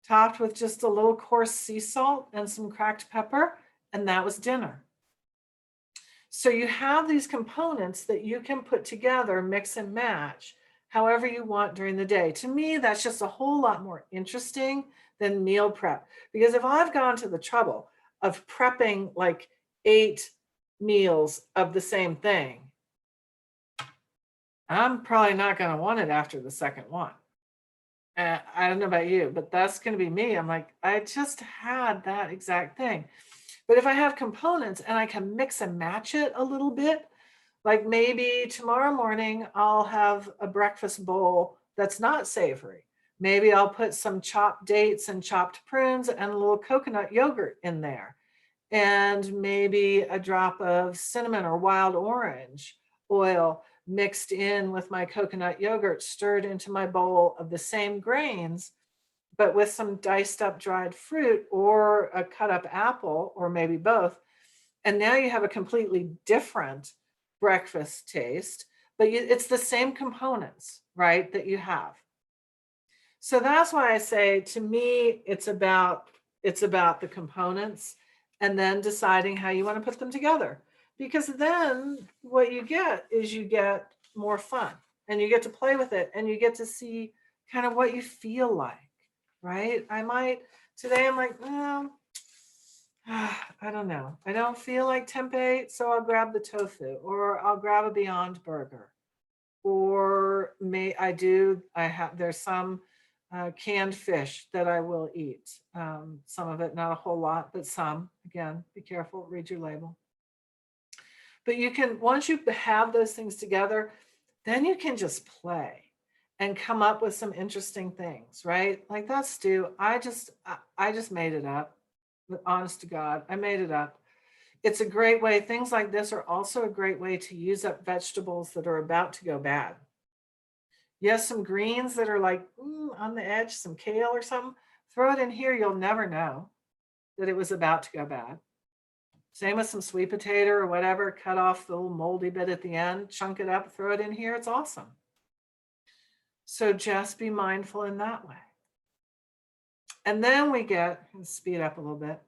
topped with just a little coarse sea salt and some cracked pepper, and that was dinner. So you have these components that you can put together, mix and match, however you want during the day. To me, that's just a whole lot more interesting than meal prep. Because if I've gone to the trouble of prepping like 8 meals of the same thing, I'm probably not going to want it after the second one. I don't know about you, but that's going to be me. I'm like, I just had that exact thing. But if I have components and I can mix and match it a little bit, like maybe tomorrow morning, I'll have a breakfast bowl that's not savory. Maybe I'll put some chopped dates and chopped prunes and a little coconut yogurt in there. And maybe a drop of cinnamon or wild orange oil mixed in with my coconut yogurt, stirred into my bowl of the same grains, but with some diced up dried fruit or a cut up apple, or maybe both. And now you have a completely different breakfast taste, but it's the same components, right, that you have. So that's why I say, to me, it's about the components and then deciding how you want to put them together. Because then what you get is you get more fun and you get to play with it and you get to see kind of what you feel like, right? Today I'm like, well, I don't know. I don't feel like tempeh, so I'll grab the tofu, or I'll grab a Beyond Burger, or there's some canned fish that I will eat. Some of it, not a whole lot, but some. Again, be careful, read your label. But you can, once you have those things together, then you can just play and come up with some interesting things, right? Like that stew, I just made it up. Honest to God, I made it up. It's a great way. Things like this are also a great way to use up vegetables that are about to go bad. Yes, some greens that are like on the edge, some kale or something, throw it in here. You'll never know that it was about to go bad. Same with some sweet potato or whatever, cut off the little moldy bit at the end, chunk it up, throw it in here. It's awesome. So just be mindful in that way. And then we get, let's speed up a little bit.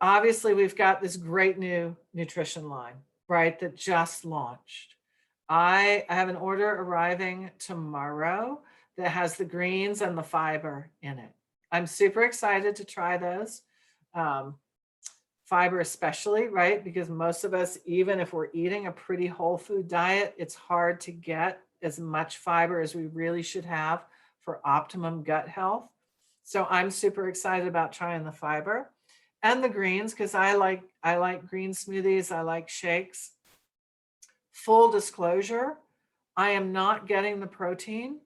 Obviously, we've got this great new nutrition line, right, that just launched. I have an order arriving tomorrow that has the greens and the fiber in it. I'm super excited to try those. Fiber especially, right? Because most of us, even if we're eating a pretty whole food diet, it's hard to get as much fiber as we really should have for optimum gut health. So I'm super excited about trying the fiber and the greens, because I like green smoothies, I like shakes. Full disclosure, I am not getting the protein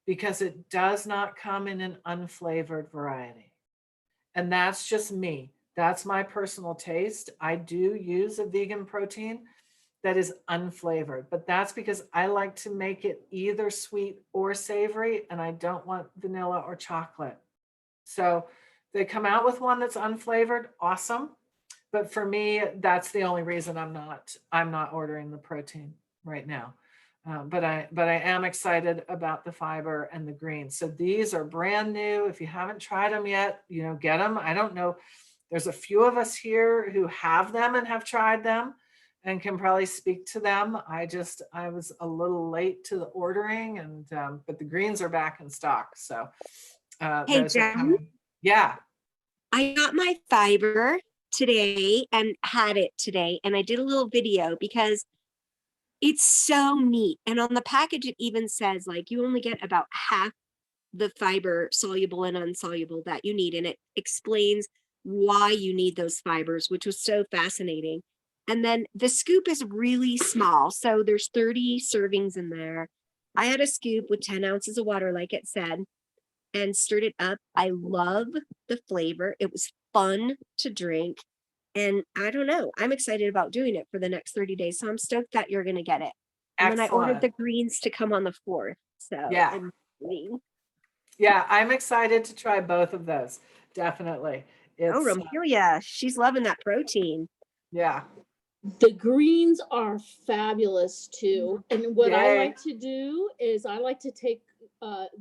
because it does not come in an unflavored variety. And that's just me. That's my personal taste. I do use a vegan protein that is unflavored, but that's because I like to make it either sweet or savory, and I don't want vanilla or chocolate. So they come out with one that's unflavored, awesome. But for me, that's the only reason I'm not ordering the protein right now. But I am excited about the fiber and the greens. So these are brand new. If you haven't tried them yet, get them. I don't know. There's a few of us here who have them and have tried them and can probably speak to them. I was a little late to the ordering, and but the greens are back in stock. So Hey, those are Joan, coming. Yeah. I got my fiber today and had it today, and I did a little video because it's so neat. And on the package, it even says like you only get about half the fiber, soluble and insoluble, that you need, and it explains why you need those fibers, which was so fascinating. And then the scoop is really small, so there's 30 servings in there. I had a scoop with 10 ounces of water, like it said, and stirred it up. I love the flavor. It was fun to drink. And I don't know, I'm excited about doing it for the next 30 days. So I'm stoked that you're going to get it. And then I ordered the greens to come on the 4th. So yeah. Yeah, I'm excited to try both of those. Definitely. Romelia, she's loving that protein. Yeah. The greens are fabulous too. And what I like to do is I like to take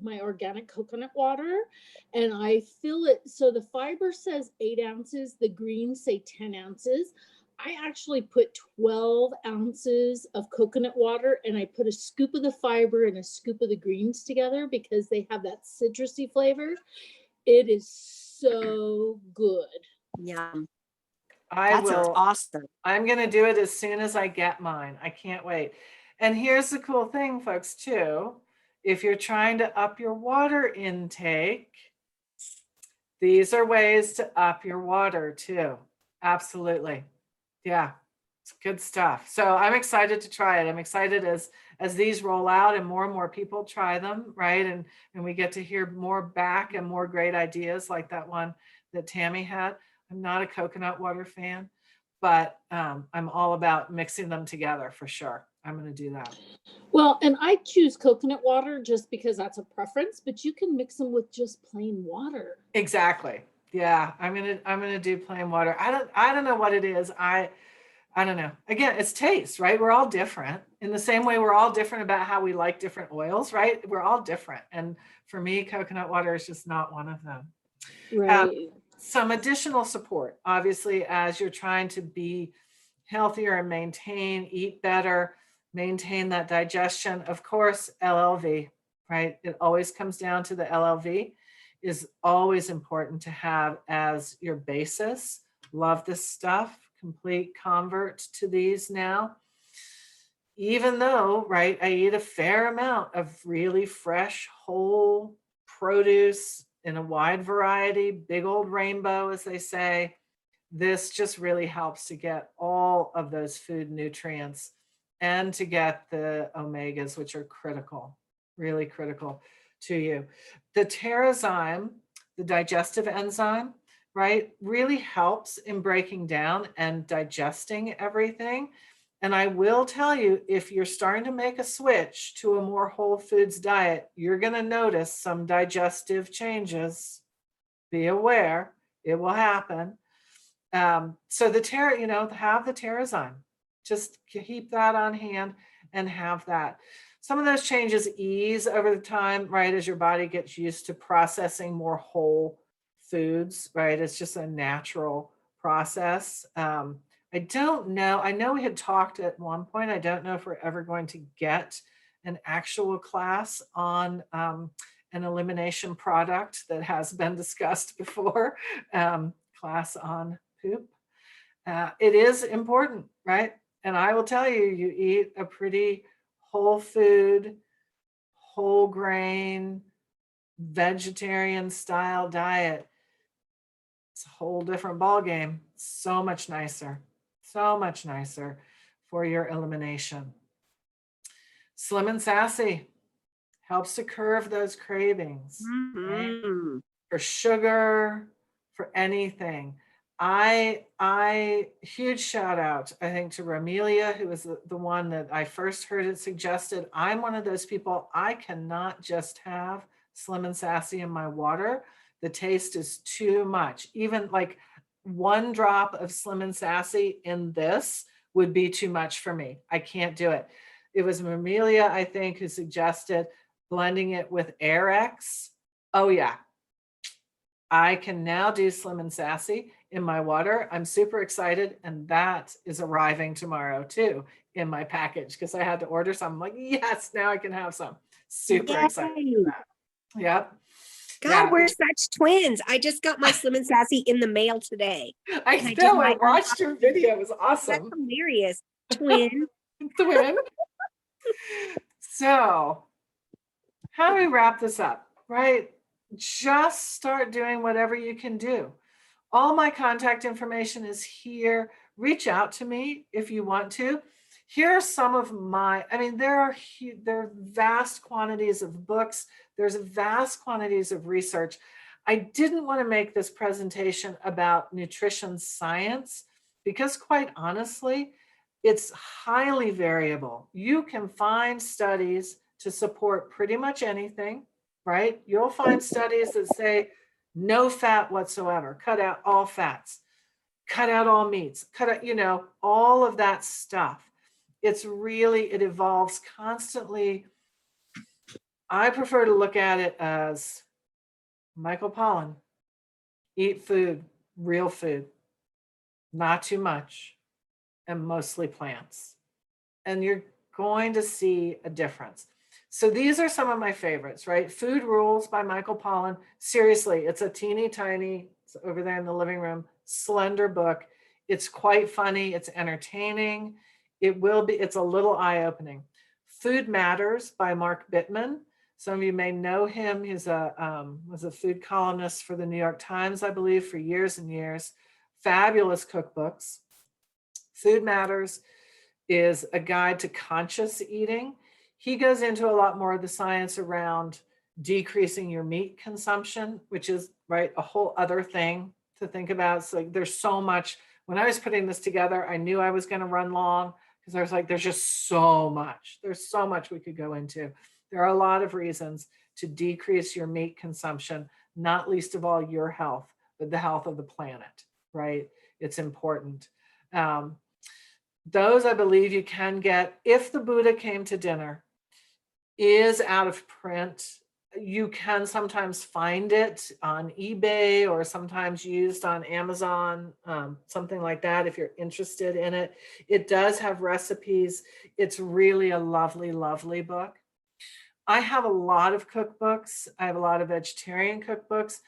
my organic coconut water and I fill it. So the fiber says 8 ounces, the greens say 10 ounces. I actually put 12 ounces of coconut water and I put a scoop of the fiber and a scoop of the greens together because they have that citrusy flavor. It is so good. Yum. That's awesome. I'm going to do it as soon as I get mine. I can't wait. And here's the cool thing, folks, too. If you're trying to up your water intake, these are ways to up your water too. Absolutely. Yeah, it's good stuff. So I'm excited to try it. I'm excited as these roll out and more people try them, right? And we get to hear more back and more great ideas like that one that Tammy had. I'm not a coconut water fan, but I'm all about mixing them together for sure. I'm going to do that. Well, and I choose coconut water just because that's a preference, but you can mix them with just plain water. Exactly. Yeah, I'm gonna do plain water. I don't know what it is. I don't know. Again, it's taste, right? We're all different. In the same way, we're all different about how we like different oils, right? We're all different. And for me, coconut water is just not one of them. Right. Some additional support, obviously, as you're trying to be healthier and eat better, maintain that digestion. Of course, LLV, right? It always comes down to the LLV is always important to have as your basis. Love this stuff. Complete convert to these now. Even though, right, I eat a fair amount of really fresh, whole produce in a wide variety, big old rainbow, as they say, this just really helps to get all of those food nutrients and to get the omegas, which are critical, really critical to you. The Terrazyme, the digestive enzyme, right, really helps in breaking down and digesting everything. And I will tell you, if you're starting to make a switch to a more whole foods diet, you're going to notice some digestive changes. Be aware, it will happen. So have the Terrazyme. Just keep that on hand and have that. Some of those changes ease over the time, right? As your body gets used to processing more whole foods, right? It's just a natural process. I don't know. I know we had talked at one point. I don't know if we're ever going to get an actual class on an elimination product that has been discussed before, class on poop. It is important, right? And I will tell you, you eat a pretty whole food, whole grain, vegetarian style diet. It's a whole different ball game. So much nicer for your elimination. Slim and Sassy helps to curb those cravings, right? For sugar, for anything. Huge shout out, I think, to Romelia, who was the one that I first heard it suggested. I'm one of those people, I cannot just have Slim and Sassy in my water. The taste is too much. Even like 1 drop of Slim and Sassy in this would be too much for me. I can't do it. It was Romelia, I think, who suggested blending it with Airex. Oh yeah, I can now do Slim and Sassy in my water. I'm super excited. And that is arriving tomorrow too in my package because I had to order some. I'm like, yes, now I can have some. Super excited for that. Yep. God, yeah. we're such twins. I just got my Slim and Sassy in the mail today. I know, I watched your video. It was awesome. That's hilarious. Twin. Twin. So how do we wrap this up, right? Just start doing whatever you can do. All my contact information is here. Reach out to me if you want to. Here are some of my, I mean, there are vast quantities of books. There's vast quantities of research. I didn't want to make this presentation about nutrition science because quite honestly, it's highly variable. You can find studies to support pretty much anything, right? You'll find studies that say no fat whatsoever, cut out all fats, cut out all meats, cut out, you know, all of that stuff. It's really, it evolves constantly. I prefer to look at it as Michael Pollan, eat food, real food, not too much, and mostly plants. And you're going to see a difference. So these are some of my favorites, right? Food Rules by Michael Pollan. Seriously, it's a teeny tiny, it's over there in the living room, slender book. It's quite funny. It's entertaining. It's a little eye-opening. Food Matters by Mark Bittman. Some of you may know him. He's was a food columnist for the New York Times, I believe, for years and years. Fabulous cookbooks. Food Matters is a guide to conscious eating. He goes into a lot more of the science around decreasing your meat consumption, which is, right, a whole other thing to think about. So there's so much. When I was putting this together, I knew I was going to run long because I was like, there's just so much. There's so much we could go into. There are a lot of reasons to decrease your meat consumption, not least of all your health, but the health of the planet, right? It's important. Those I believe you can get. If the Buddha Came to Dinner is out of print, you can sometimes find it on eBay or sometimes used on Amazon, something like that if you're interested in it. It does have recipes. It's really a lovely, lovely book. I have a lot of cookbooks. I have a lot of vegetarian cookbooks.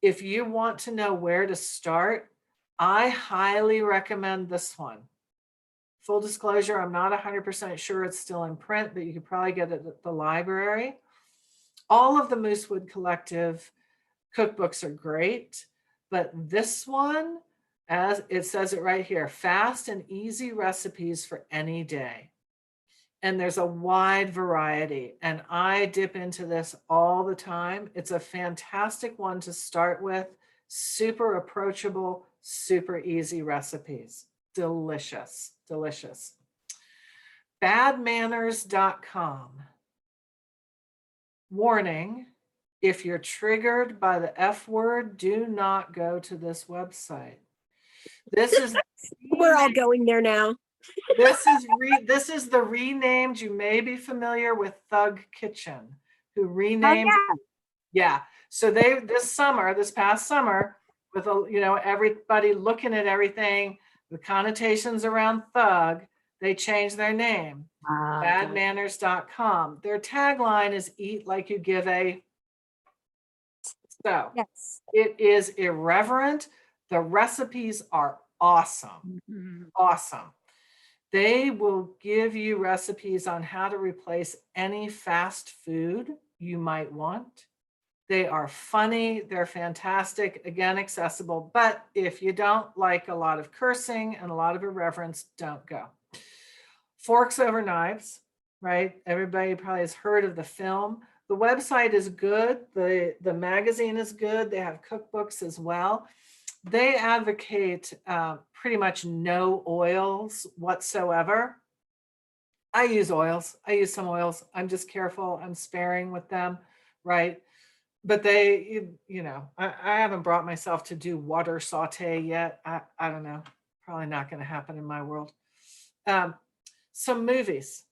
If you want to know where to start, I highly recommend this one. Full disclosure, I'm not 100% sure it's still in print, but you could probably get it at the library. All of the Moosewood Collective cookbooks are great, but this one, as it says it right here, fast and easy recipes for any day. And there's a wide variety, and I dip into this all the time. It's a fantastic one to start with. Super approachable, super easy recipes. Delicious, delicious. Badmanners.com. Warning, if you're triggered by the F word, do not go to this website. This is We're all going there now. This is the renamed, you may be familiar with Thug Kitchen, who Oh, renamed, yeah. yeah. So this past summer, with everybody looking at everything, the connotations around thug, they changed their name. Badmanners.com. Their tagline is eat like you give a. So Yes. it is irreverent. The recipes are awesome. Awesome. They will give you recipes on how to replace any fast food you might want. They are funny. They're fantastic. Again, accessible. But if you don't like a lot of cursing and a lot of irreverence, don't go. Forks Over Knives, right? Everybody probably has heard of the film. The website is good. The magazine is good. They have cookbooks as well. They advocate pretty much no oils whatsoever. I use oils. I use some oils. I'm just careful. I'm sparing with them, right? But I haven't brought myself to do water saute yet. I don't know. Probably not going to happen in my world. Some movies.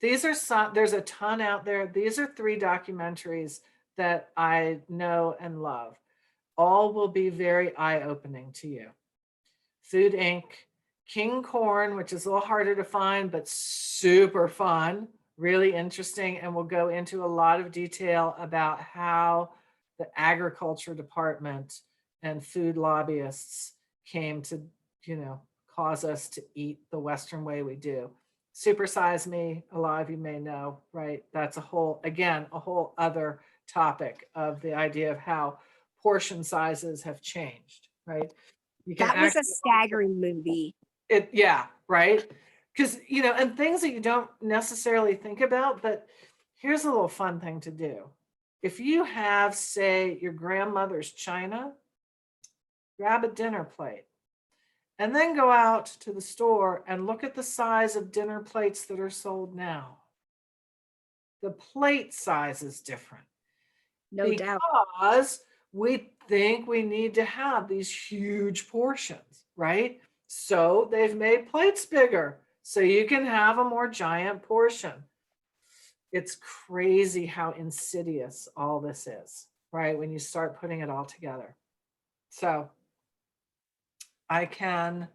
There's a ton out there. These are 3 documentaries that I know and love. All will be very eye-opening to you. Food Inc., King Corn, which is a little harder to find, but super fun, really interesting, and we'll go into a lot of detail about how the agriculture department and food lobbyists came to, cause us to eat the Western way we do. Super Size Me, a lot of you may know, right? That's a whole other topic of the idea of how portion sizes have changed, right? That was a staggering movie. Yeah, right? Because, and things that you don't necessarily think about, but here's a little fun thing to do. If you have, say, your grandmother's china, grab a dinner plate and then go out to the store and look at the size of dinner plates that are sold now. The plate size is different. No doubt. Because we think we need to have these huge portions, right? So they've made plates bigger so you can have a more giant portion. It's crazy how insidious all this is, right? When you start putting it all together. So I can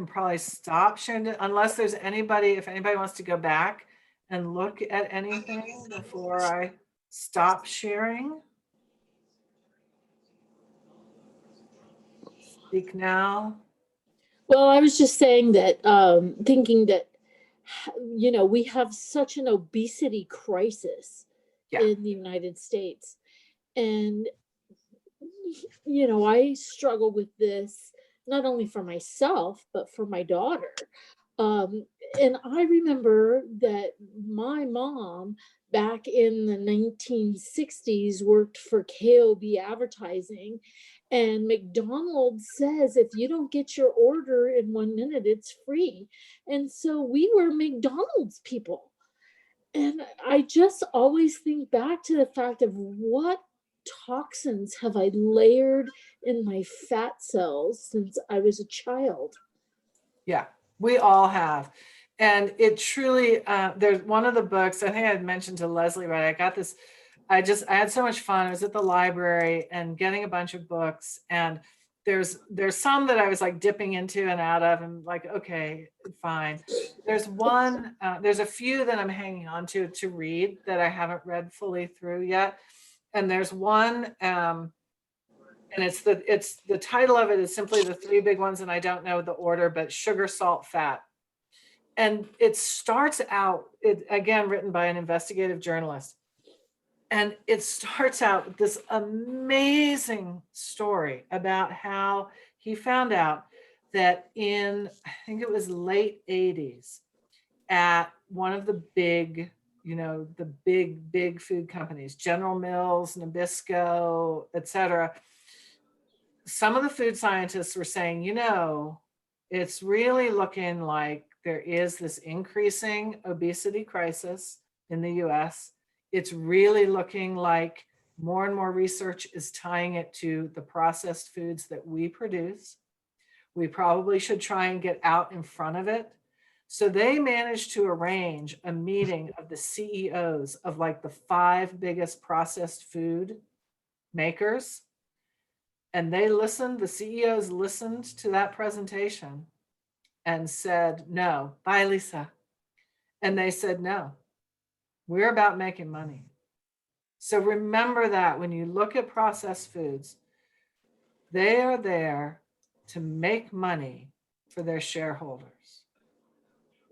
probably stop sharing it unless there's if anybody wants to go back and look at anything before I stop sharing. Speak now. Well, I was just saying that, thinking that, we have such an obesity crisis in the United States. And, I struggle with this, not only for myself, but for my daughter. And I remember that my mom back in the 1960s worked for KOB Advertising, and McDonald's says if you don't get your order in 1 minute, it's free. And so we were McDonald's people. And I just always think back to the fact of what toxins have I layered in my fat cells since I was a child. Yeah, we all have. And it truly, there's one of the books, I think I had mentioned to Leslie, right? I got this, I had so much fun. I was at the library and getting a bunch of books, and there's some that I was like dipping into and out of and like, okay, fine. There's one, there's a few that I'm hanging on to read that I haven't read fully through yet. And there's one, and it's the title of it is simply The 3 Big Ones, and I don't know the order, but Sugar, Salt, Fat. And it starts out, again, written by an investigative journalist. And it starts out with this amazing story about how he found out that in, I think it was late 80s, at one of the big, the big food companies, General Mills, Nabisco, et cetera, some of the food scientists were saying, it's really looking like there is this increasing obesity crisis in the US. It's really looking like more and more research is tying it to the processed foods that we produce. We probably should try and get out in front of it. So they managed to arrange a meeting of the CEOs of like the 5 biggest processed food makers. And they listened, the CEOs listened to that presentation and said, no, bye, Lisa. And they said, no, we're about making money. So remember that when you look at processed foods, they are there to make money for their shareholders.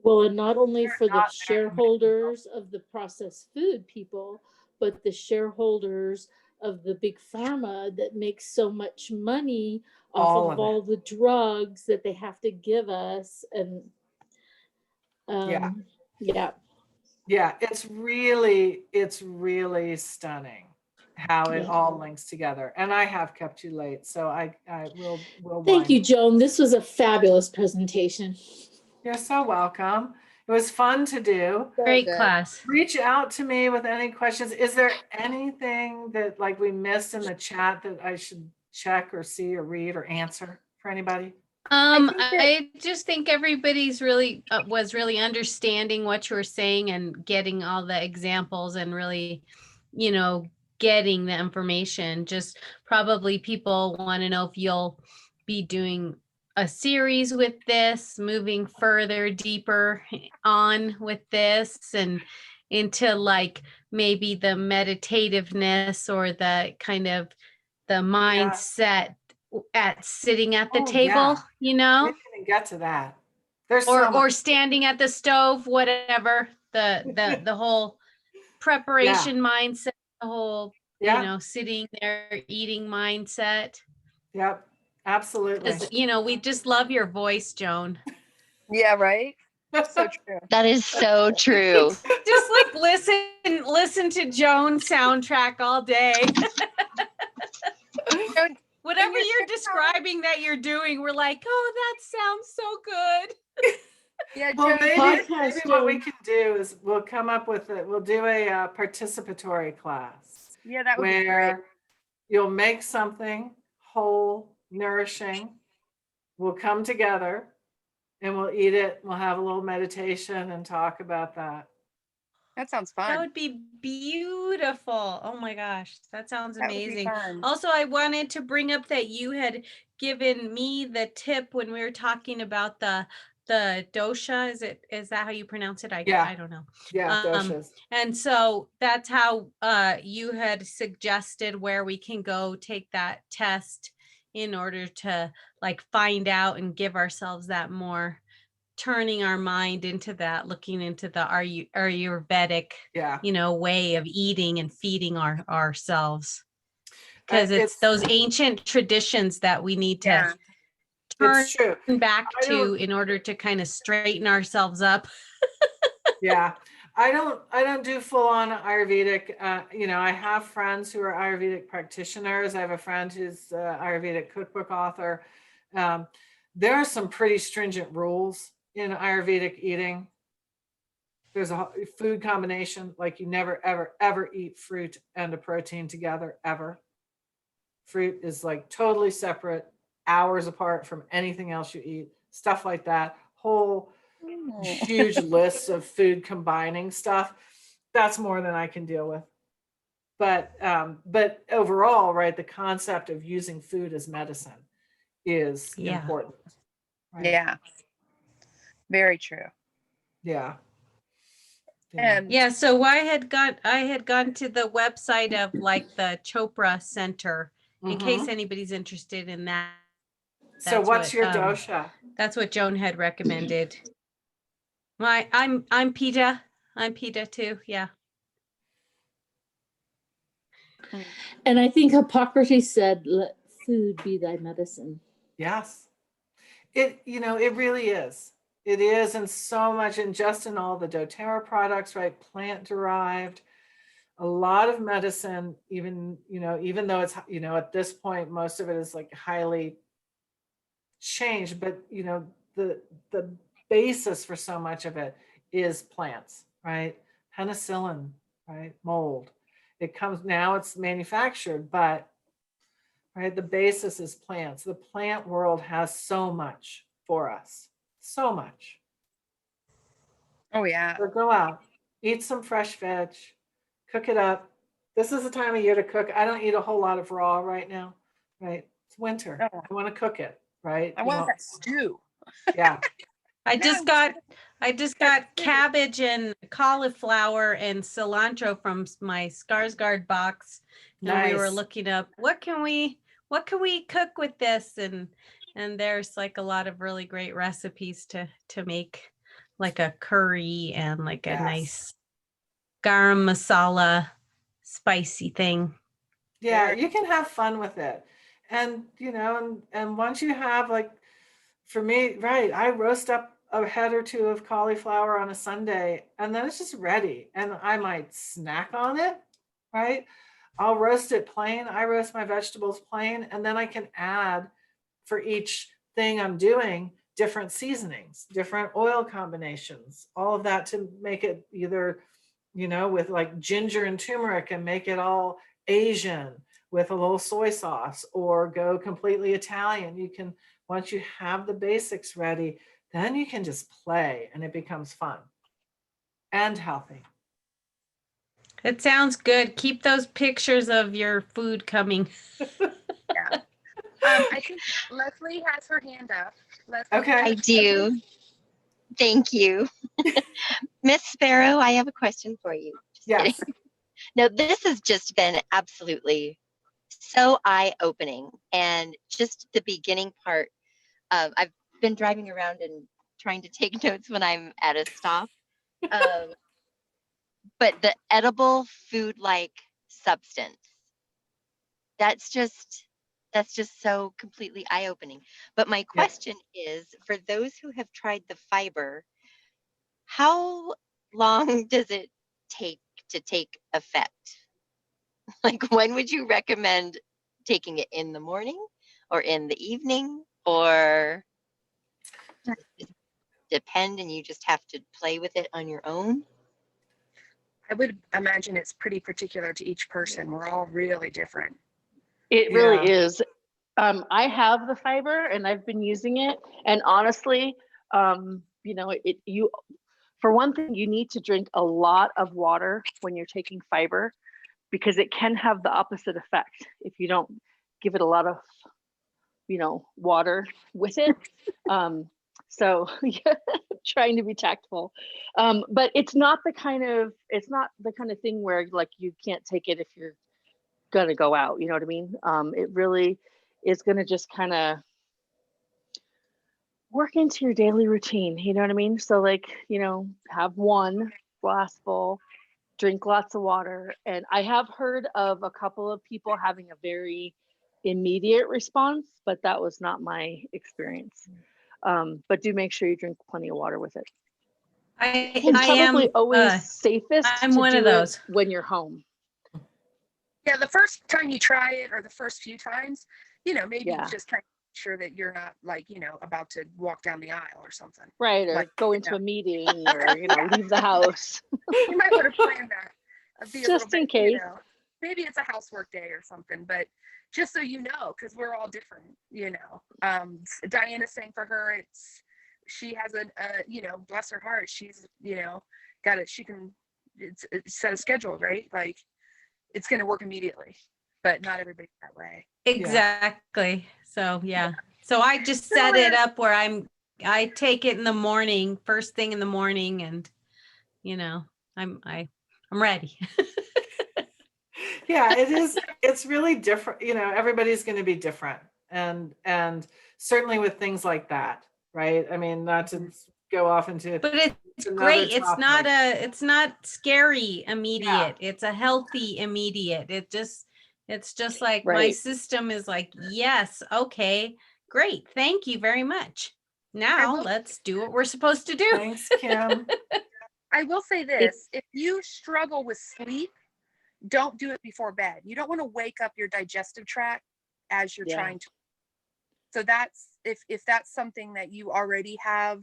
Well, and not only They're for the not there to make shareholders of the processed food people, but the shareholders of the big pharma that makes so much money off All of of it. all the drugs that they have to give us. And Yeah. yeah. Yeah, it's really stunning how it Yeah. all links together. And I have kept you late, so I will Thank you, wind. Joan. This was a fabulous presentation. You're so welcome. It was fun to do. So Great good. class. Reach out to me with any questions. Is there anything that like we missed in the chat that I should check or see or read or answer for anybody? think that- I just think everybody's really was really understanding what you were saying and getting all the examples and really, you know, getting the information. Just probably people want to know if you'll be doing a series with this, moving further, deeper on with this and into like maybe the meditativeness or the kind of the mindset at sitting at the Oh, table, yeah. you We know, didn't even get to that. There's so or much. standing at the stove, whatever, the whole preparation mindset, the whole, you Yeah. know, sitting there eating mindset. Yep. Absolutely. Because, you know, we just love your voice, Joan. Yeah, right. So true. That is so true. Just like listen to Joan soundtrack all day. Joan, Whatever your you're TikTok- describing that you're doing, we're like, oh, that sounds so good. Yeah, Well, Joan, maybe Podcast, what we Joan. can do is we'll come up with it. We'll do a participatory class yeah, that would be great. where you'll make something whole, nourishing. We'll come together and we'll eat it. We'll have a little meditation and talk about that. That sounds That fun. would be beautiful. Oh my gosh, that sounds That would be amazing. fun. Also, I wanted to bring up that you had given me the tip when we were talking about the dosha. Is that how you pronounce it? Yeah. I don't know. Yeah, doshas. And so that's how you had suggested where we can go take that test in order to like find out and give ourselves that more turning our mind into that, looking into the Ayurvedic, Yeah. you know, way of eating and feeding ourselves. Because it's It's those ancient traditions that we need to Yeah. turn it's true. back I to don't- in order to kind of straighten ourselves up. Yeah. I don't do full on Ayurvedic. You know, I have friends who are Ayurvedic practitioners. I have a friend who's Ayurvedic cookbook author. There are some pretty stringent rules in Ayurvedic eating. There's a food combination, like you never, ever, ever eat fruit and a protein together, ever. Fruit is like totally separate, hours apart from anything else you eat, stuff like that. Whole huge lists of food combining stuff. That's more than I can deal with. But overall, right, the concept of using food as medicine is Yeah. important. Right? Yeah. Very true. Yeah. Yeah, so I had gone to the website of like the Chopra Center in case Mhm. anybody's interested in that. So That's what's what, your dosha? That's what Joan had recommended. I'm Pita. I'm Pita too. Yeah. And I think Hippocrates said, let food be thy medicine. Yes. It really is. It is in so much, and just in all the doTERRA products, right? Plant derived, a lot of medicine, even though it's, at this point, most of it is like highly changed, but the basis for so much of it is plants, right? Penicillin, right? Mold. It comes now, it's manufactured, but right, the basis is plants. The plant world has so much for us, so much. Oh yeah. So go out, eat some fresh veg, cook it up. This is the time of year to cook. I don't eat a whole lot of raw right now, right? It's winter. Oh, I want to cook it, right? I want that stew. Yeah. I No, just got that's cabbage and cauliflower and cilantro from my Skarsgård box. And we were Nice. looking up what can we cook with this, and there's like a lot of really great recipes to make like a curry and like a Yes. nice garam masala spicy thing. Yeah, you can have fun with it. And you know, and once you have, like, for me, right, I roast up a head or two of cauliflower on a Sunday and then it's just ready. And I might snack on it, right? I'll roast it plain. I roast my vegetables plain, and then I can add for each thing I'm doing different seasonings, different oil combinations, all of that to make it either, you know, with like ginger and turmeric and make it all Asian with a little soy sauce, or go completely Italian. You can, once you have the basics ready, then you can just play and it becomes fun and healthy. It sounds good. Keep those pictures of your food coming. Yeah. I think Leslie has her hand up. Leslie, Okay. I do. Thank you. Miss Sberro, I have a question for you. Just Yes. kidding. No, this has just been absolutely so eye-opening. And just the beginning part of, I've been driving around and trying to take notes when I'm at a stop. But the edible food-like substance, that's just so completely eye-opening. But my question is, for those who have tried the fiber, how long does it take to take effect? Like, when would you recommend taking it, in the morning or in the evening, or does it depend and you just have to play with it on your own? I would imagine it's pretty particular to each person. We're all really different. It really is. I have the fiber and I've been using it. And honestly, you know, for one thing, you need to drink a lot of water when you're taking fiber, because it can have the opposite effect if you don't give it a lot of, you know, water with it. So yeah, trying to be tactful. But it's not the kind of thing where like you can't take it if you're gonna go out, you know what I mean? It really is gonna just kind of work into your daily routine, you know what I mean? So like, you know, have one glassful, drink lots of water. And I have heard of a couple of people having a very immediate response, but that was not my experience. But do make sure you drink plenty of water with it. It's probably always safest I'm to one do of those it when you're home. Yeah, the first time you try it, or the first few times, you know, maybe Yeah. just try to make sure that you're not, like, you know, about to walk down the aisle or something. Right, or like, go into a meeting, or, you know, leave the house. You might want to plan that. Be a Just little in bit, case. you know, maybe it's a housework day or something, but just so you know, because we're all different, you know. Diana's saying for her, she has a, you know, bless her heart, she's, you know, got it. She can set a schedule, right? Like, it's going to work immediately, but not everybody's that way. Exactly. So yeah. So I just set it up where I take it in the morning, first thing in the morning, and you know, I'm ready. Yeah, it is. It's really different. You know, everybody's going to be different. And certainly with things like that, right? I mean, not to go off into, but it's another great. It's topic. it's not scary immediate. It's a healthy immediate. It's just like my Right. system is like, yes, okay, great. Thank you very much. Now let's do what we're supposed to do. Thanks, Kim. I will say this, if you struggle with sleep, don't do it before bed. You don't want to wake up your digestive tract as you're trying to. So that's, if that's something that you already have,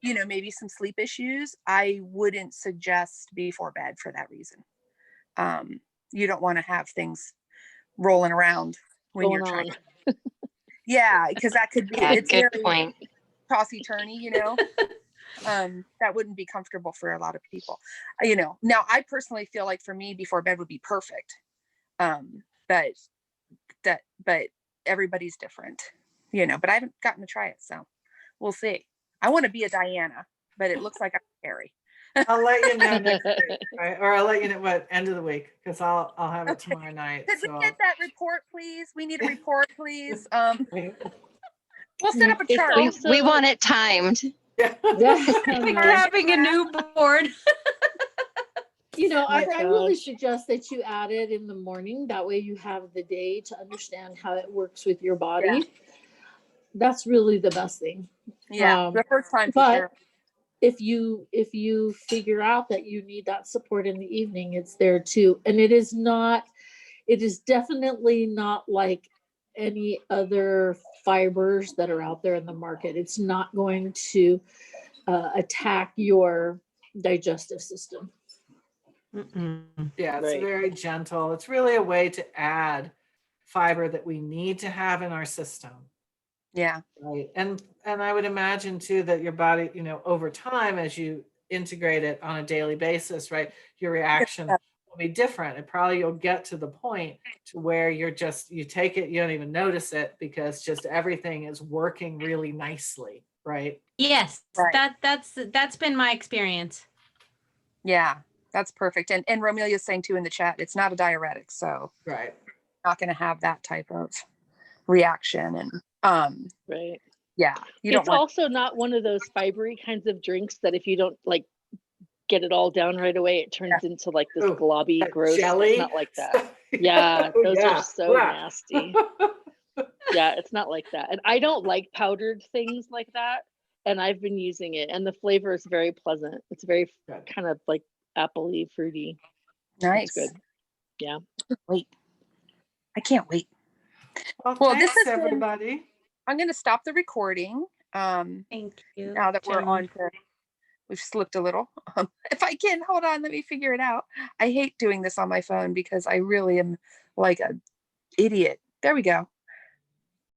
you know, maybe some sleep issues, I wouldn't suggest before bed for that reason. You don't want to have things rolling around when you're trying. Yeah, because that could be, Yeah, it's good very point. tossy-turny, you know. that wouldn't be comfortable for a lot of people. You know, now I personally feel like for me, before bed would be perfect. But everybody's different, you know, but I haven't gotten to try it, so we'll see. I want to be a Diana, but it looks like I'm Harry. I'll let you know next week, right? Or I'll let you know what end of the week, because I'll have it tomorrow night. Could we get that report, please? We need a report, please. We'll set up a chart. We want it timed. Yeah. Like having a new board. You know, I really suggest that you add it in the morning. That way you have the day to understand how it works with your body. Yeah. That's really the best thing. Yeah, the first time for but sure. if you figure out that you need that support in the evening, it's there too. And it is definitely not like any other fibers that are out there in the market. It's not going to attack your digestive system. Yeah, it's very gentle. It's really a way to add fiber that we need to have in our system. Yeah. Right. And I would imagine too that your body, you know, over time, as you integrate it on a daily basis, right, your reaction will be different. And probably you'll get to the point to where you take it, you don't even notice it, because just everything is working really nicely. Right. Yes. Right. That's been my experience. Yeah, that's perfect. And Romelia's saying too in the chat, it's not a diuretic, so right, not going to have that type of reaction. And right, yeah, it's also not one of those fibery kinds of drinks that if you don't like get it all down right away, it turns into like this globby gross jelly. It's not like that. Yeah, those are so nasty. Yeah, it's not like that. And I don't like powdered things like that. And I've been using it, and the flavor is very pleasant. It's very kind of like appley, fruity. Nice. It's good. Yeah. Wait. I can't wait. Well, this is everybody. I'm going to stop the recording. Thank you. Now that we're on to, we've slipped a little. If I can, hold on, let me figure it out. I hate doing this on my phone because I really am like an idiot. There we go.